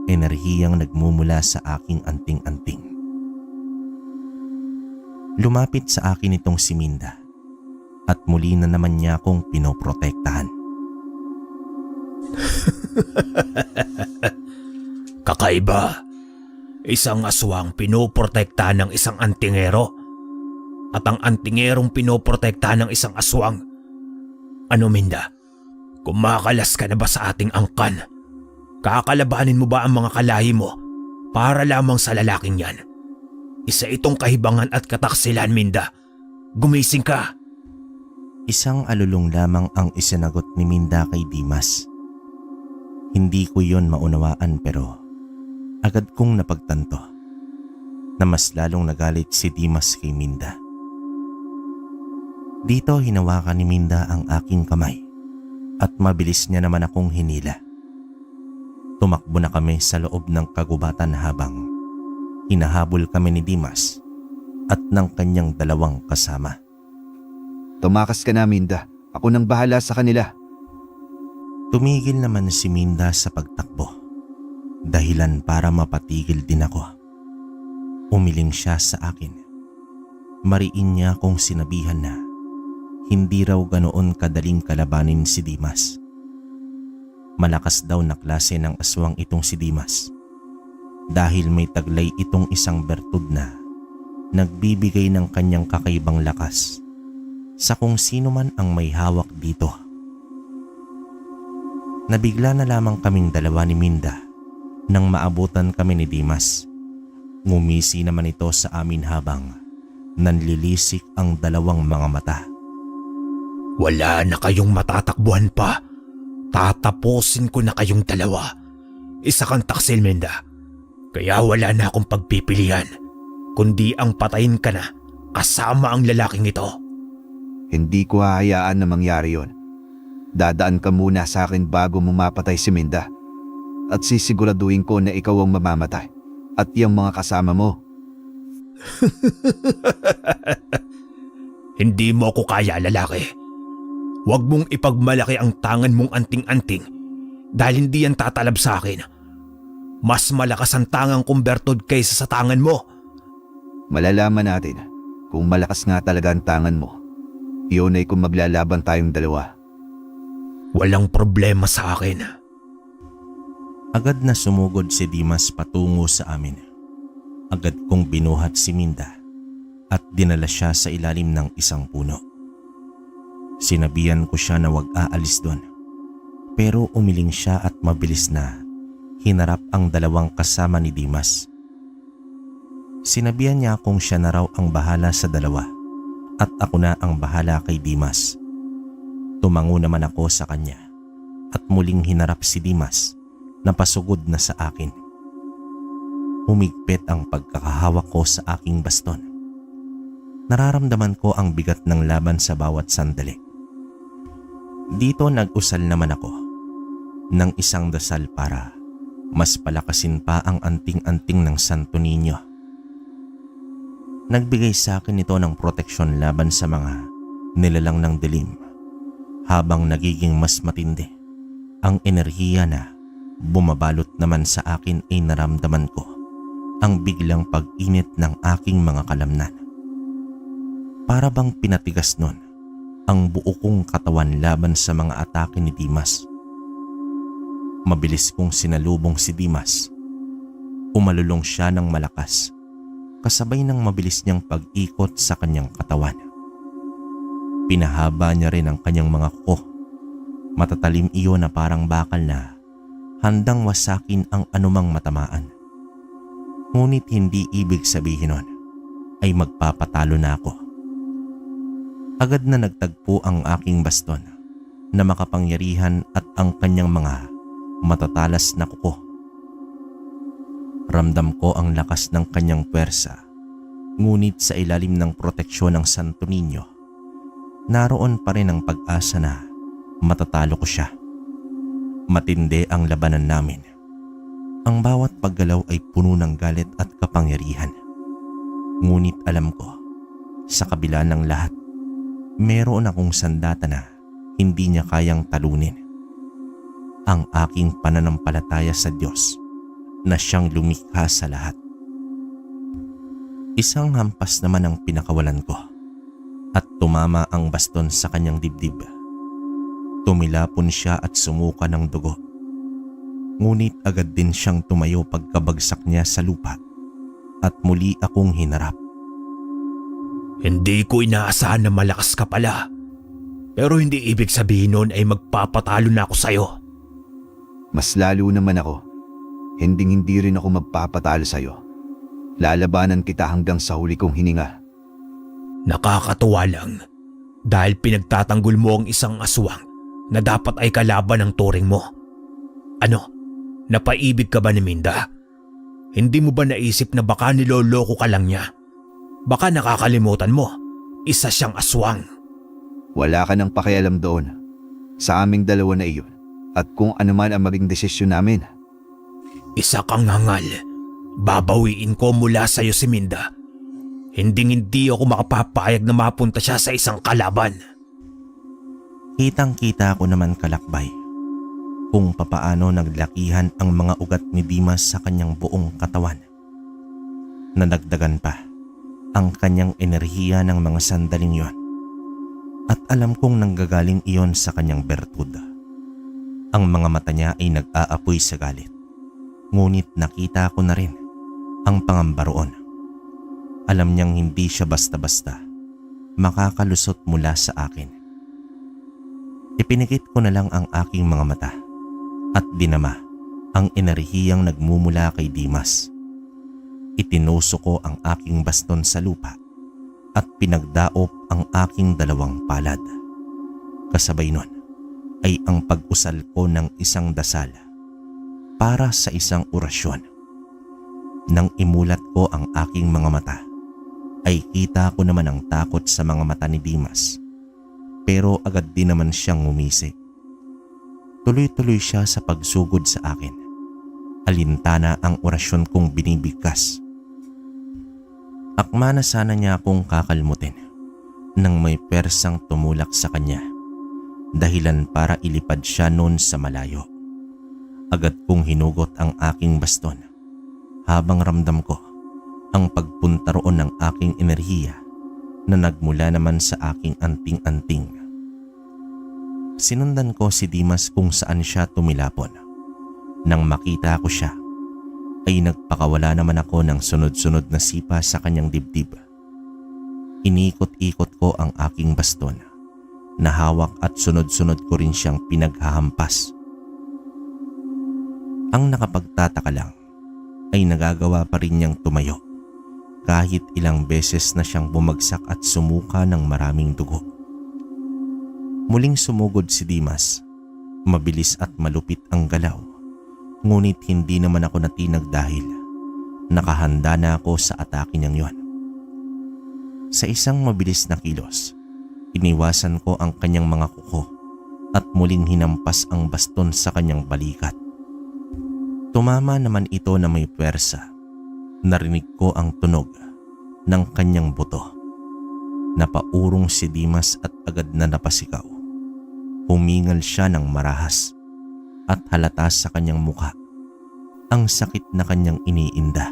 enerhiyang nagmumula sa aking anting-anting. Lumapit sa akin itong si Minda at muli na naman niya akong pinoprotektahan. Kakaiba. Isang aswang pinoprotektahan ng isang antingero at ang antingerong pinoprotektahan ng isang aswang. Ano, Minda? Kumakalas ka na ba sa ating angkan? Kakalabanin mo ba ang mga kalahi mo para lamang sa lalaking yan? Isa itong kahibangan at kataksilan, Minda. Gumising ka. Isang alulong lamang ang isinagot ni Minda kay Dimas. Hindi ko yon maunawaan pero agad kong napagtanto na mas lalong nagalit si Dimas kay Minda. Dito hinawakan ni Minda ang aking kamay at mabilis niya naman akong hinila. Tumakbo na kami sa loob ng kagubatan habang hinahabol kami ni Dimas at ng kanyang 2 kasama. Tumakas ka na, Minda. Ako nang bahala sa kanila. Tumigil naman si Minda sa pagtakbo. Dahilan para mapatigil din ako. Umiling siya sa akin. Mariin niya akong sinabihan na hindi raw ganoon kadaling kalabanin si Dimas. Malakas daw na klase ng aswang itong si Dimas dahil may taglay itong isang bertud na nagbibigay ng kanyang kakaibang lakas sa kung sino man ang may hawak dito. Nabigla na lamang kaming 2 ni Minda nang maabutan kami ni Dimas. Ngumisi naman ito sa amin habang nanlilisik ang 2 mga mata. Wala na kayong matatakbuhan pa. Tatapusin ko na kayong 2. Isa kang taksil, Minda. Kaya wala na akong pagpipilian, kundi ang patayin ka na kasama ang lalaking ito. Hindi ko hahayaan na mangyari yon. Dadaan ka muna sa akin bago mo mapatay si Minda. At sisiguraduhin ko na ikaw ang mamamatay at yung mga kasama mo. Hindi mo ako kaya, lalaki. Huwag mong ipagmalaki ang tangan mong anting-anting dahil hindi yan tatalab sa akin. Mas malakas ang tangang kong bertod kaysa sa tangan mo. Malalaman natin kung malakas nga talaga ang tangan mo. Iyon ay kung maglalaban tayong 2. Walang problema sa akin. Agad na sumugod si Dimas patungo sa amin. Agad kong binuhat si Minda at dinala siya sa ilalim ng isang puno. Sinabihan ko siya na huwag aalis doon. Pero umiling siya at mabilis na hinarap ang 2 kasama ni Dimas. Sinabihan niya akong siya na raw ang bahala sa 2 at ako na ang bahala kay Dimas. Tumango naman ako sa kanya at muling hinarap si Dimas na pasugod na sa akin. Humigpit ang pagkakahawak ko sa aking baston. Nararamdaman ko ang bigat ng laban sa bawat sandali. Dito nag-usal naman ako ng isang dasal para mas palakasin pa ang anting-anting ng Santo Niño. Nagbigay sa akin ito ng proteksyon laban sa mga nilalang ng dilim habang nagiging mas matindi ang enerhiya na bumabalot naman sa akin ay naramdaman ko ang biglang pag-init ng aking mga kalamnan. Para bang pinatigas nun ang buo kong katawan laban sa mga atake ni Dimas. Mabilis kong sinalubong si Dimas. Umalulong siya ng malakas kasabay ng mabilis niyang pag-ikot sa kanyang katawan. Pinahaba niya rin ang kanyang mga kuko. Matatalim iyon na parang bakal na handang wasakin ang anumang matamaan. Ngunit hindi ibig sabihin nun ay magpapatalo na ako. Agad na nagtagpo ang aking baston na makapangyarihan at ang kanyang mga matatalas na kuko. Ramdam ko ang lakas ng kanyang puwersa, ngunit sa ilalim ng proteksyon ng Santo Niño, naroon pa rin ang pag-asa na matatalo ko siya. Matindi ang labanan namin. Ang bawat paggalaw ay puno ng galit at kapangyarihan. Ngunit alam ko, sa kabila ng lahat, meron akong sandata na hindi niya kayang talunin. Ang aking pananampalataya sa Diyos na siyang lumikha sa lahat. Isang hampas naman ang pinakawalan ko at tumama ang baston sa kanyang dibdib. Tumilapon siya at sumuka ng dugo. Ngunit agad din siyang tumayo pagkabagsak niya sa lupa at muli akong hinarap. Hindi ko inaasahan na malakas ka pala. Pero hindi ibig sabihin nun ay magpapatalo na ako sa'yo. Mas lalo naman ako. Hindi rin ako magpapatalo sa'yo. Lalabanan kita hanggang sa huli kong hininga. Nakakatuwa lang dahil pinagtatanggol mo ang isang aswang na dapat ay kalaban ng turing mo. Ano? Napaibig ka ba ni Minda? Hindi mo ba naisip na baka niloloko ka lang niya? Baka nakakalimutan mo, isa siyang aswang. Wala ka nang pakialam doon. Sa aming dalawa na iyon. At kung ano man ang maging desisyon namin. Isa kang hangal. Babawiin ko mula sa'yo si Minda. Hindi ako makapapayag na mapunta siya sa isang kalaban. Kitang-kita ko naman, Kalakbay, kung papaano naglakihan ang mga ugat ni Dimas sa kanyang buong katawan. Nadagdagan pa ang kanyang enerhiya ng mga sandaling yon. At alam kong nanggagaling iyon sa kanyang bertud. Ang mga mata niya ay nag-aapoy sa galit. Ngunit nakita ko na rin ang pangamba roon. Alam niyang hindi siya basta-basta makakalusot mula sa akin. Ipinikit ko na lang ang aking mga mata at dinama ang enerhiyang nagmumula kay Dimas. Itinuso ko ang aking baston sa lupa at pinagdaop ang aking dalawang palad. Kasabay nun ay ang pag-usal ko ng isang dasal para sa isang orasyon. Nang imulat ko ang aking mga mata, ay kita ko naman ang takot sa mga mata ni Dimas. Pero agad din naman siyang ngumisi. Tuloy-tuloy siya sa pagsugod sa akin. Alintana ang orasyon kong binibigkas. Akma na sana niya akong kakalmutin nang may persang tumulak sa kanya. Dahilan para ilipad siya noon sa malayo. Agad kong hinugot ang aking baston habang ramdam ko ang pagpunta roon ng aking enerhiya na nagmula naman sa aking anting-anting. Sinundan ko si Dimas kung saan siya tumilapon. Nang makita ko siya, ay nagpakawala naman ako ng sunod-sunod na sipa sa kanyang dibdib. Inikot-ikot ko ang aking baston na hawak at sunod-sunod ko rin siyang pinaghahampas. Ang nakapagtataka lang ay nagagawa pa rin niyang tumayo kahit ilang beses na siyang bumagsak at sumuka ng maraming dugo. Muling sumugod si Dimas. Mabilis at malupit ang galaw. Ngunit hindi naman ako natinag dahil nakahanda na ako sa atake niyang yon. Sa isang mabilis na kilos, iniwasan ko ang kanyang mga kuko at muling hinampas ang baston sa kanyang balikat. Tumama naman ito na may puwersa. Narinig ko ang tunog ng kanyang buto. Napaurong si Dimas at agad na napasigaw. Humingal siya ng marahas at halata sa kanyang mukha ang sakit na kanyang iniinda.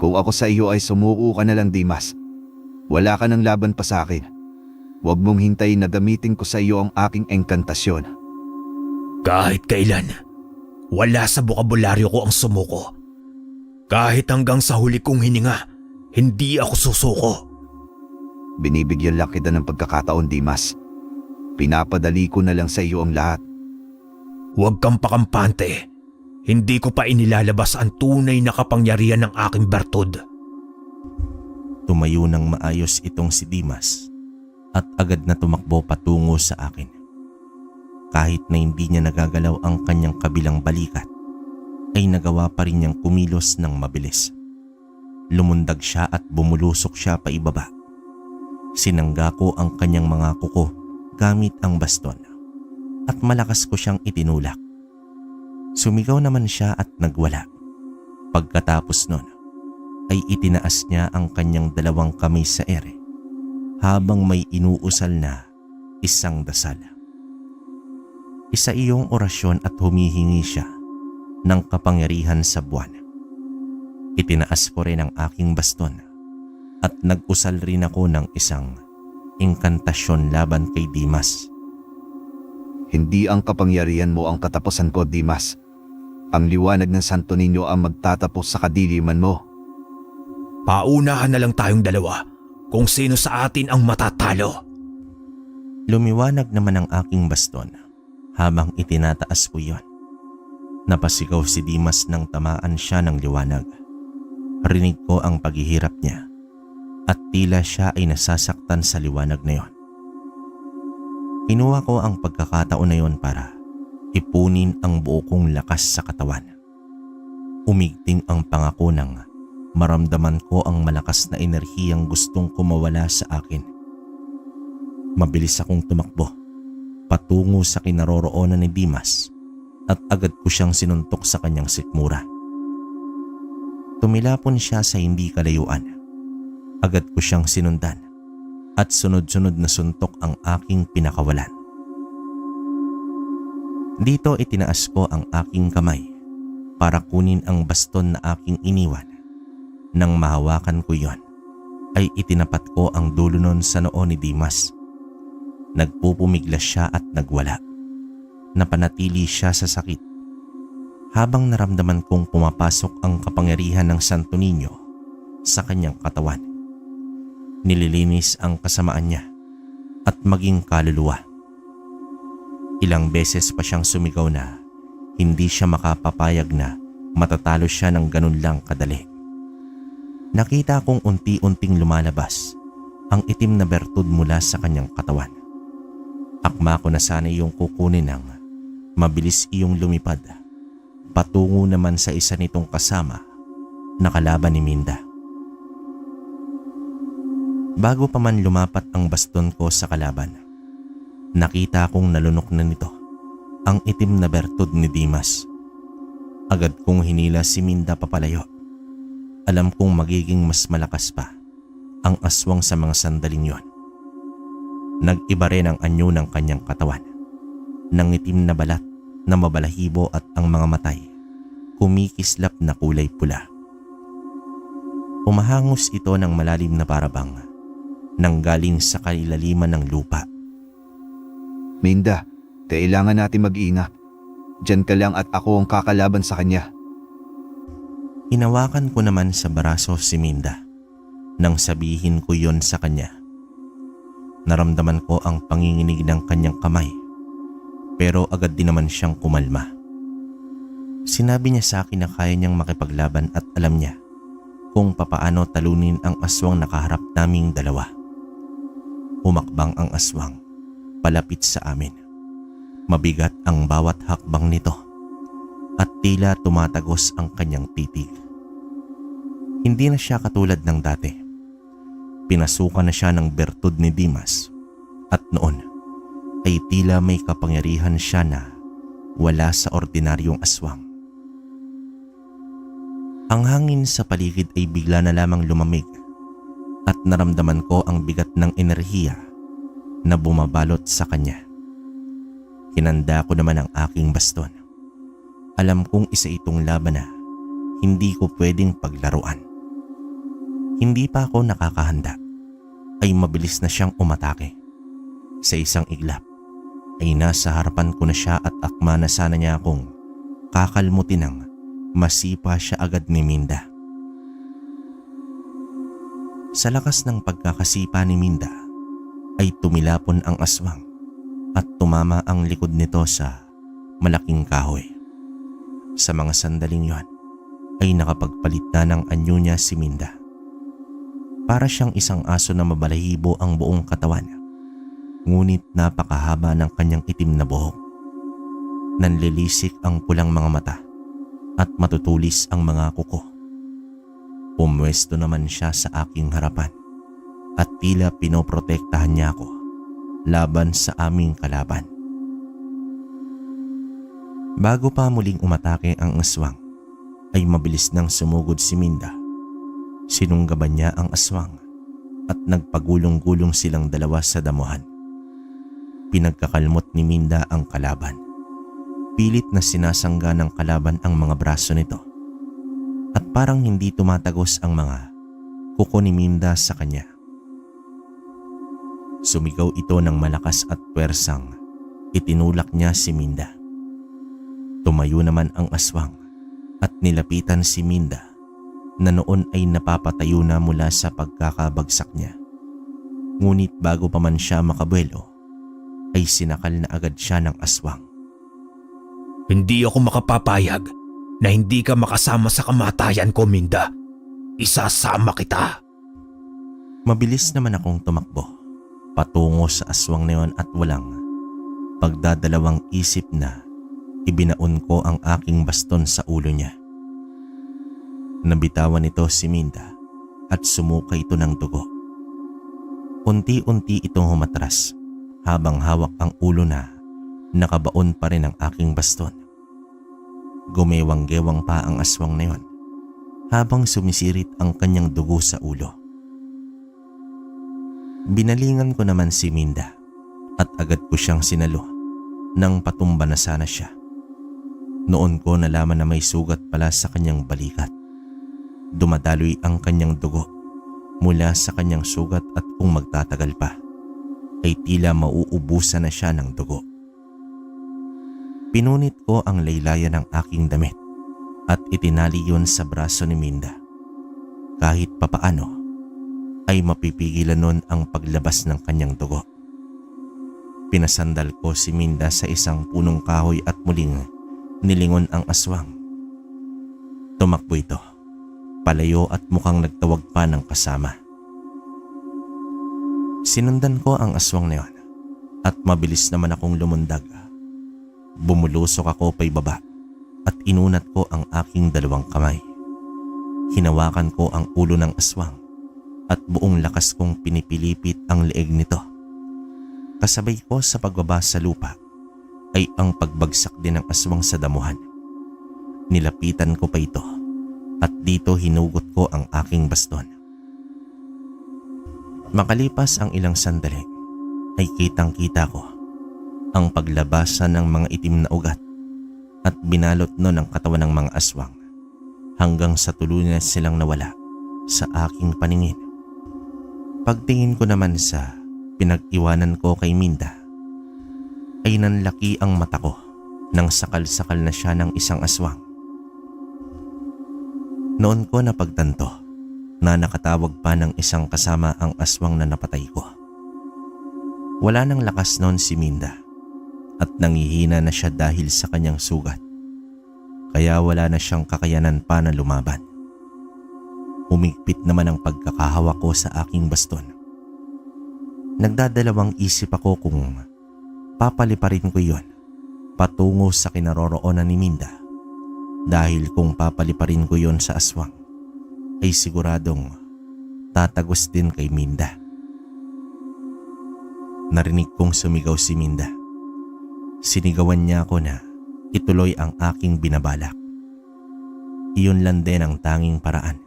Kung ako sa iyo ay sumuko ka na lang, Dimas. Wala ka ng laban pa sa akin. Huwag mong hintayin na gamitin ko sa iyo ang aking engkantasyon. Kahit kailan, wala sa bokabularyo ko ang sumuko. Kahit hanggang sa huli kong hininga, hindi ako susuko. Binibigyan lang kita ng pagkakataon, Dimas. Pinapadali ko na lang sa iyo ang lahat. Huwag kang pakampante. Hindi ko pa inilalabas ang tunay na kapangyarihan ng aking bertud. Tumayo ng maayos itong si Dimas at agad na tumakbo patungo sa akin. Kahit na hindi niya nagagalaw ang kanyang kabilang balikat, ay nagawa pa rin niyang kumilos ng mabilis. Lumundag siya at bumulusok siya pa ibaba. Sinangga ko ang kanyang mga kuko gamit ang baston at malakas ko siyang itinulak. Sumigaw naman siya at nagwala. Pagkatapos nun, ay itinaas niya ang kanyang dalawang kamay sa ere habang may inuusal na isang dasal. Isa iyong orasyon at humihingi siya ng kapangyarihan sa buwan. Itinaas ko rin ang aking baston at nag-usal rin ako ng isang inkantasyon laban kay Dimas. Hindi ang kapangyarihan mo ang katapusan ko, Dimas. Ang liwanag ng Santo Niño ang magtatapos sa kadiliman mo. Paunahan na lang tayong dalawa kung sino sa atin ang matatalo. Lumiwanag naman ang aking baston habang itinataas ko yon. Napasigaw si Dimas nang tamaan siya ng liwanag. Rinig ko ang paghihirap niya at tila siya ay nasasaktan sa liwanag na yon. Kinuha ko ang pagkakataon na yon para ipunin ang buo kong lakas sa katawan. Umigting ang pangako nang maramdaman ko ang malakas na enerhiyang gustong kumawala sa akin. Mabilis akong tumakbo patungo sa kinaroroonan ni Dimas at agad ko siyang sinuntok sa kanyang sikmura. Tumilapon siya sa hindi kalayuan. Agad ko siyang sinundan at sunod-sunod na suntok ang aking pinakawalan. Dito itinaas ko ang aking kamay para kunin ang baston na aking iniwan. Nang mahawakan ko yon, ay itinapat ko ang dulo nun sa noo ni Dimas. Nagpupumiglas siya at nagwala. Napanatili siya sa sakit habang naramdaman kong pumapasok ang kapangyarihan ng Santo Niño sa kanyang katawan. Nililinis ang kasamaan niya at maging kaluluwa. Ilang beses pa siyang sumigaw na hindi siya makapapayag na matatalo siya ng ganun lang kadali. Nakita kong unti-unting lumalabas ang itim na bertud mula sa kanyang katawan. Akma ko na sana iyong kukunin ng mabilis iyong lumipad patungo naman sa isa nitong kasama na kalaban ni Minda. Bago pa man lumapat ang baston ko sa kalaban, nakita kong nalunok na nito ang itim na bertud ni Dimas. Agad kong hinila si Minda papalayo. Alam kong magiging mas malakas pa ang aswang sa mga sandaling yon. Nag-iba rin ang anyo ng kanyang katawan. Nangitim na balat na mabalahibo at ang mga matay kumikislap na kulay pula. Umahangos ito ng malalim na parabang nanggaling sa kailaliman ng lupa. Minda, kailangan natin mag-ingat. Diyan ka lang at ako ang kakalaban sa kanya. Hinawakan ko naman sa braso si Minda nang sabihin ko yon sa kanya. Naramdaman ko ang panginginig ng kanyang kamay pero agad din naman siyang kumalma. Sinabi niya sa akin na kaya niyang makipaglaban at alam niya kung papaano talunin ang aswang nakaharap naming dalawa. Humakbang ang aswang palapit sa amin. Mabigat ang bawat hakbang nito at tila tumatagos ang kanyang titig. Hindi na siya katulad ng dati. Pinasukan na siya ng bertud ni Dimas at noon ay tila may kapangyarihan siya na wala sa ordinaryong aswang. Ang hangin sa paligid ay bigla na lamang lumamig at naramdaman ko ang bigat ng enerhiya na bumabalot sa kanya. Hinanda ko naman ang aking baston. Alam kong isa itong laban na hindi ko pwedeng paglaruan. Hindi pa ako nakakahanda ay mabilis na siyang umatake. Sa isang iglap ay nasa harapan ko na siya at akma na sana niya akong kakalmutin ng masipa siya agad ni Minda. Sa lakas ng pagkakasipa ni Minda ay tumilapon ang aswang at tumama ang likod nito sa malaking kahoy. Sa mga sandaling yon ay nakapagpalit na ng anyo niya si Minda. Para siyang isang aso na mabalahibo ang buong katawan, ngunit napakahaba ng kanyang itim na buhok. Nanlilisik ang pulang mga mata at matutulis ang mga kuko. Pumwesto naman siya sa aking harapan at tila pinoprotektahan niya ako laban sa aming kalaban. Bago pa muling umatake ang aswang, ay mabilis nang sumugod si Minda Sinunggaban niya ang aswang at nagpagulong-gulong silang dalawa sa damuhan. Pinagkakalmot ni Minda ang kalaban. Pilit na sinasangga ng kalaban ang mga braso nito at parang hindi tumatagos ang mga kuko ni Minda sa kanya. Sumigaw ito ng malakas at pwersang itinulak niya si Minda. Tumayo naman ang aswang at nilapitan si Minda na noon ay napapatayo na mula sa pagkakabagsak niya. Ngunit bago pa man siya makabuelo, ay sinakal na agad siya ng aswang. Hindi ako makapapayag na hindi ka makasama sa kamatayan ko, Minda. Isasama kita. Mabilis naman akong tumakbo patungo sa aswang na yon at walang pagdadalawang isip na ibinaon ko ang aking baston sa ulo niya. Nabitawan nito si Minda at sumuka ito ng dugo. Unti-unti itong humatras habang hawak ang ulo na nakabaon pa rin ang aking baston. Gumewang-gewang pa ang aswang na yon habang sumisirit ang kanyang dugo sa ulo. Binalingan ko naman si Minda at agad ko siyang sinalo nang patumba na sana siya. Noon ko nalaman na may sugat pala sa kanyang balikat. Dumadaloy ang kanyang dugo mula sa kanyang sugat at kung magtatagal pa ay tila mauubusan na siya ng dugo. Pinunit ko ang laylayan ng aking damit at itinali yon sa braso ni Minda. Kahit papaano ay mapipigilan nun ang paglabas ng kanyang dugo. Pinasandal ko si Minda sa isang punong kahoy at muling nilingon ang aswang. Tumakbo ito, palayo at mukhang nagtawag pa ng kasama. Sinundan ko ang aswang na yon at mabilis naman akong lumundag. Bumulusok ako paibaba at inunat ko ang aking dalawang kamay. Hinawakan ko ang ulo ng aswang at buong lakas kong pinipilipit ang leeg nito. Kasabay ko sa pagbaba sa lupa ay ang pagbagsak din ng aswang sa damuhan. Nilapitan ko pa ito at dito hinugot ko ang aking baston. Makalipas ang ilang sandali ay kitang-kita ko ang paglabasan ng mga itim na ugat at binalot nun ang katawan ng mga aswang hanggang sa tuluyan silang nawala sa aking paningin. Pagtingin ko naman sa pinag-iwanan ko kay Minda ay nanlaki ang mata ko nang sakal-sakal na siya ng isang aswang. Noon ko napagtanto na nakatawag pa ng isang kasama ang aswang na napatay ko. Wala nang lakas noon si Minda at nangihina na siya dahil sa kanyang sugat. Kaya wala na siyang kakayanan pa na lumaban. Humigpit naman ang pagkakahawak ko sa aking baston. Nagdadalawang isip ako kung papaliparin ko yon patungo sa kinaroroonan ni Minda, dahil kung papaliparin ko yon sa aswang ay siguradong tatagos din kay Minda. Narinig kong sumigaw si Minda. Sinigawan niya ako na ituloy ang aking binabalak. Iyon lang din ang tanging paraan.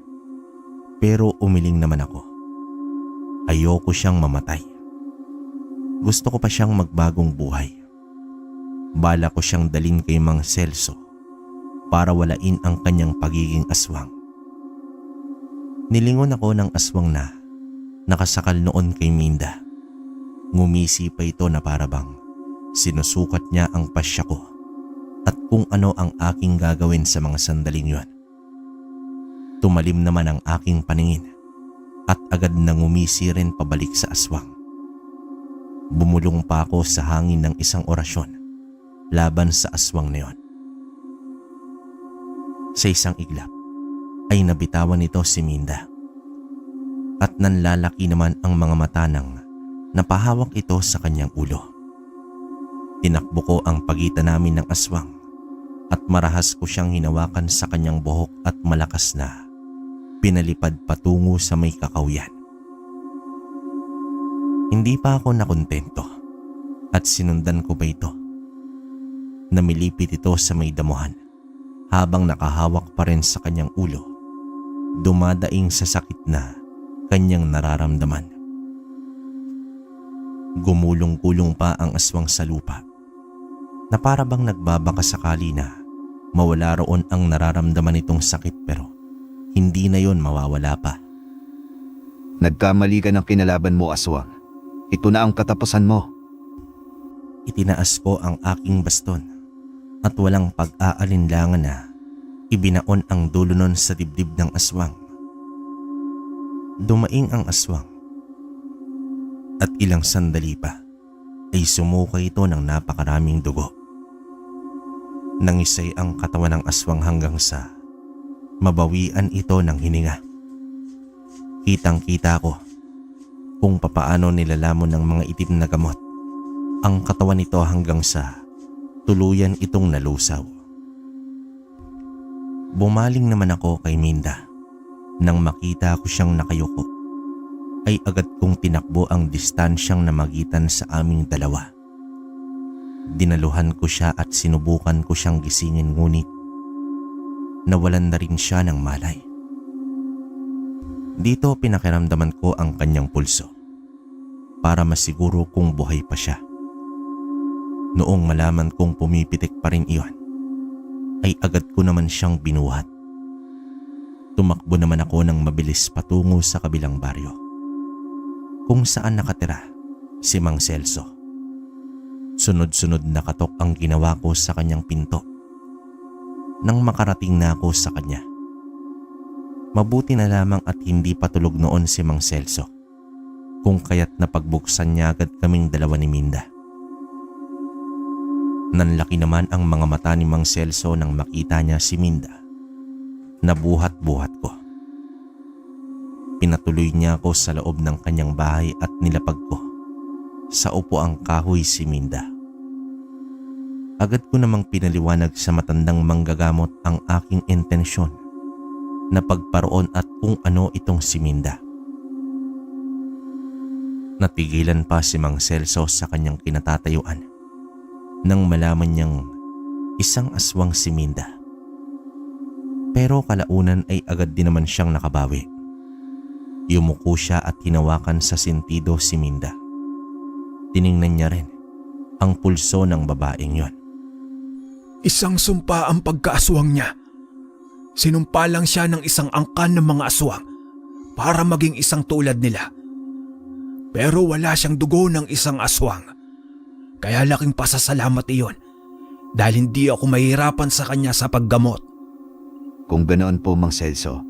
Pero umiling naman ako. Ayoko siyang mamatay. Gusto ko pa siyang magbagong buhay. Bala ko siyang dalin kay Mang Celso para walain ang kanyang pagiging aswang. Nilingon ako ng aswang na nakasakal noon kay Minda. Ngumisi pa ito na parabang sinusukat niya ang pasya ko at kung ano ang aking gagawin sa mga sandaling yon. Tumalim naman ang aking paningin at agad na ngumisi rin pabalik sa aswang. Bumulong pa ako sa hangin ng isang orasyon laban sa aswang na yon. Sa isang iglap ay nabitawan nito si Minda at nanlalaki naman ang mga mata nang napahawak ito sa kanyang ulo. Tinakbo ko ang pagitan namin ng aswang at marahas ko siyang hinawakan sa kanyang buhok at malakas na pinalipad patungo sa may kakawyan. Hindi pa ako nakontento at sinundan ko pa ito. Namilipit ito sa may damuhan habang nakahawak pa rin sa kanyang ulo dumadaing sa sakit na kanyang nararamdaman. Gumulong-gulong pa ang aswang sa lupa na para bang nagbabaka sakali na mawala roon ang nararamdaman nitong sakit, pero hindi na yon mawawala pa. Nagkamali ka ng kinalaban mo, aswang. Ito na ang katapusan mo. Itinaas ko ang aking baston at walang pag-aalinlangan na ibinaon ang dulo nun sa dibdib ng aswang. Dumaing ang aswang at ilang sandali pa ay sumuka ito ng napakaraming dugo. Nangisay ang katawan ng aswang hanggang sa mabawian ito ng hininga. Kitang-kita ko kung papaano nilalamon ng mga itim na gamot ang katawan nito hanggang sa tuluyan itong nalusaw. Bumaling naman ako kay Minda. Nang makita ko siyang nakayuko, ay agad kong tinakbo ang distansyang namagitan sa aming dalawa. Dinaluhan ko siya at sinubukan ko siyang gisingin, ngunit nawalan na rin siya ng malay. Dito pinakiramdaman ko ang kanyang pulso para masiguro kung buhay pa siya. Noong malaman kong pumipitik pa rin iyon, ay agad ko naman siyang binuhat. Tumakbo naman ako ng mabilis patungo sa kabilang baryo, kung saan nakatira si Mang Celso. Sunod-sunod na katok ang ginawa ko sa kanyang pinto. Nang makarating na ako sa kanya, mabuti na lamang at hindi patulog noon si Mang Celso, kung kaya't napagbuksan niya agad kaming dalawa ni Minda. Nanlaki naman ang mga mata ni Mang Celso nang makita niya si Minda. Nabuhat-buhat ko. Pinatuloy niya ako sa loob ng kanyang bahay at nilapag ko sa upuang kahoy si Minda. Agad ko namang pinaliwanag sa matandang manggagamot ang aking intensyon na pagparoon at kung ano itong si Minda. Natigilan pa si Mang Celso sa kanyang kinatatayuan nang malaman niyang isang aswang si Minda. Pero kalaunan ay agad din naman siyang nakabawi. Yumuko siya at hinawakan sa sentido si Minda. Tiningnan niya rin ang pulso ng babaeng yon. Isang sumpa ang pagkaaswang niya. Sinumpa lang siya ng isang angkan ng mga aswang para maging isang tulad nila. Pero wala siyang dugo ng isang aswang. Kaya laking pasasalamat iyon dahil hindi ako mahirapan sa kanya sa paggamot. Kung ganoon po, Mang Celso,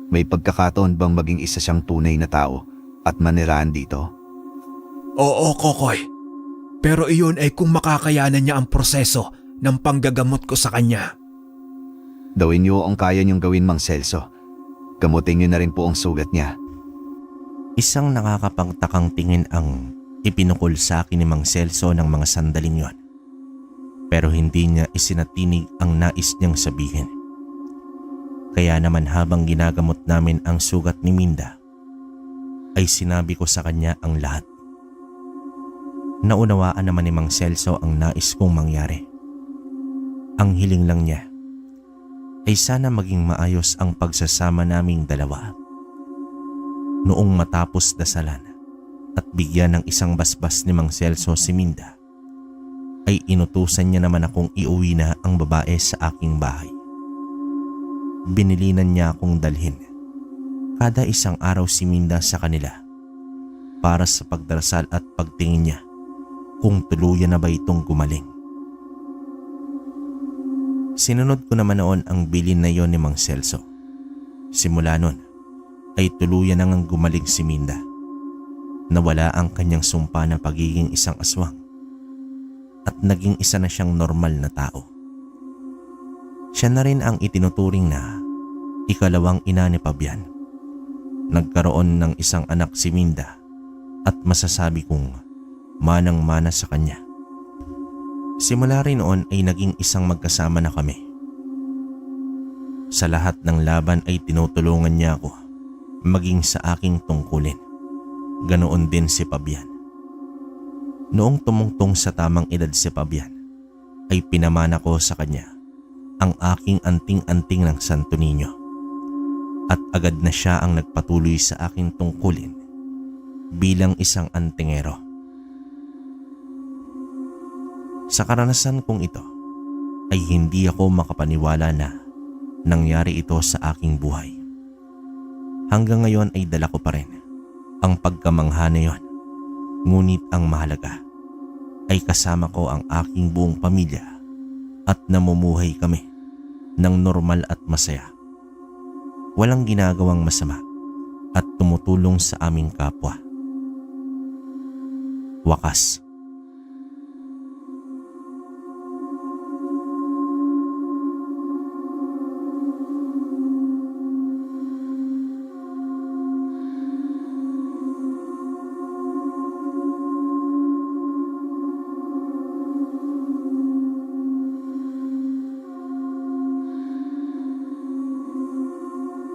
may pagkakataon bang maging isa siyang tunay na tao at manirahan dito? Oo, Kokoy. Pero iyon ay kung makakayanan niya ang proseso ng panggagamot ko sa kanya. Gawin niyo ang kaya niyong gawin, Mang Celso. Gamutin niyo na rin po ang sugat niya. Isang nakakapagtakang tingin ang ipinukol sa akin ni Mang Celso ng mga sandaling yon. Pero hindi niya isinatinig ang nais niyang sabihin. Kaya naman habang ginagamot namin ang sugat ni Minda, ay sinabi ko sa kanya ang lahat. Naunawaan naman ni Mang Celso ang nais kong mangyari. Ang hiling lang niya ay sana maging maayos ang pagsasama naming dalawa. Noong matapos dasalan at bigyan ng isang basbas ni Mang Celso si Minda, ay inutusan niya naman akong iuwi na ang babae sa aking bahay. Binilinan niya akong dalhin kada isang araw si Minda sa kanila para sa pagdarasal at pagtingin niya kung tuluyan na ba itong gumaling. Sinunod ko naman noon ang bilin na yon ni Mang Celso. Simula nun ay tuluyan nang gumaling si Minda. Nawala ang kanyang sumpa na pagiging isang aswang at naging isa na siyang normal na tao. Siya na rin ang itinuturing na ikalawang ina ni Fabian. Nagkaroon ng isang anak si Minda at masasabi kong manang-mana sa kanya. Simula rin noon ay naging isang magkasama na kami. Sa lahat ng laban ay tinutulungan niya ako maging sa aking tungkulin. Ganoon din si Fabian. Noong tumungtong sa tamang edad si Fabian, ay pinamana ko sa kanya ang aking anting-anting ng Santo Niño. at agad na siya ang nagpatuloy sa aking tungkulin bilang isang antingero. Sa karanasan kong ito ay hindi ako makapaniwala na nangyari ito sa aking buhay. Hanggang ngayon ay dala ko pa rin ang pagkamangha na yon. Ngunit ang mahalaga ay kasama ko ang aking buong pamilya at namumuhay kami ng normal at masaya. Walang ginagawang masama at tumutulong sa aming kapwa. Wakas.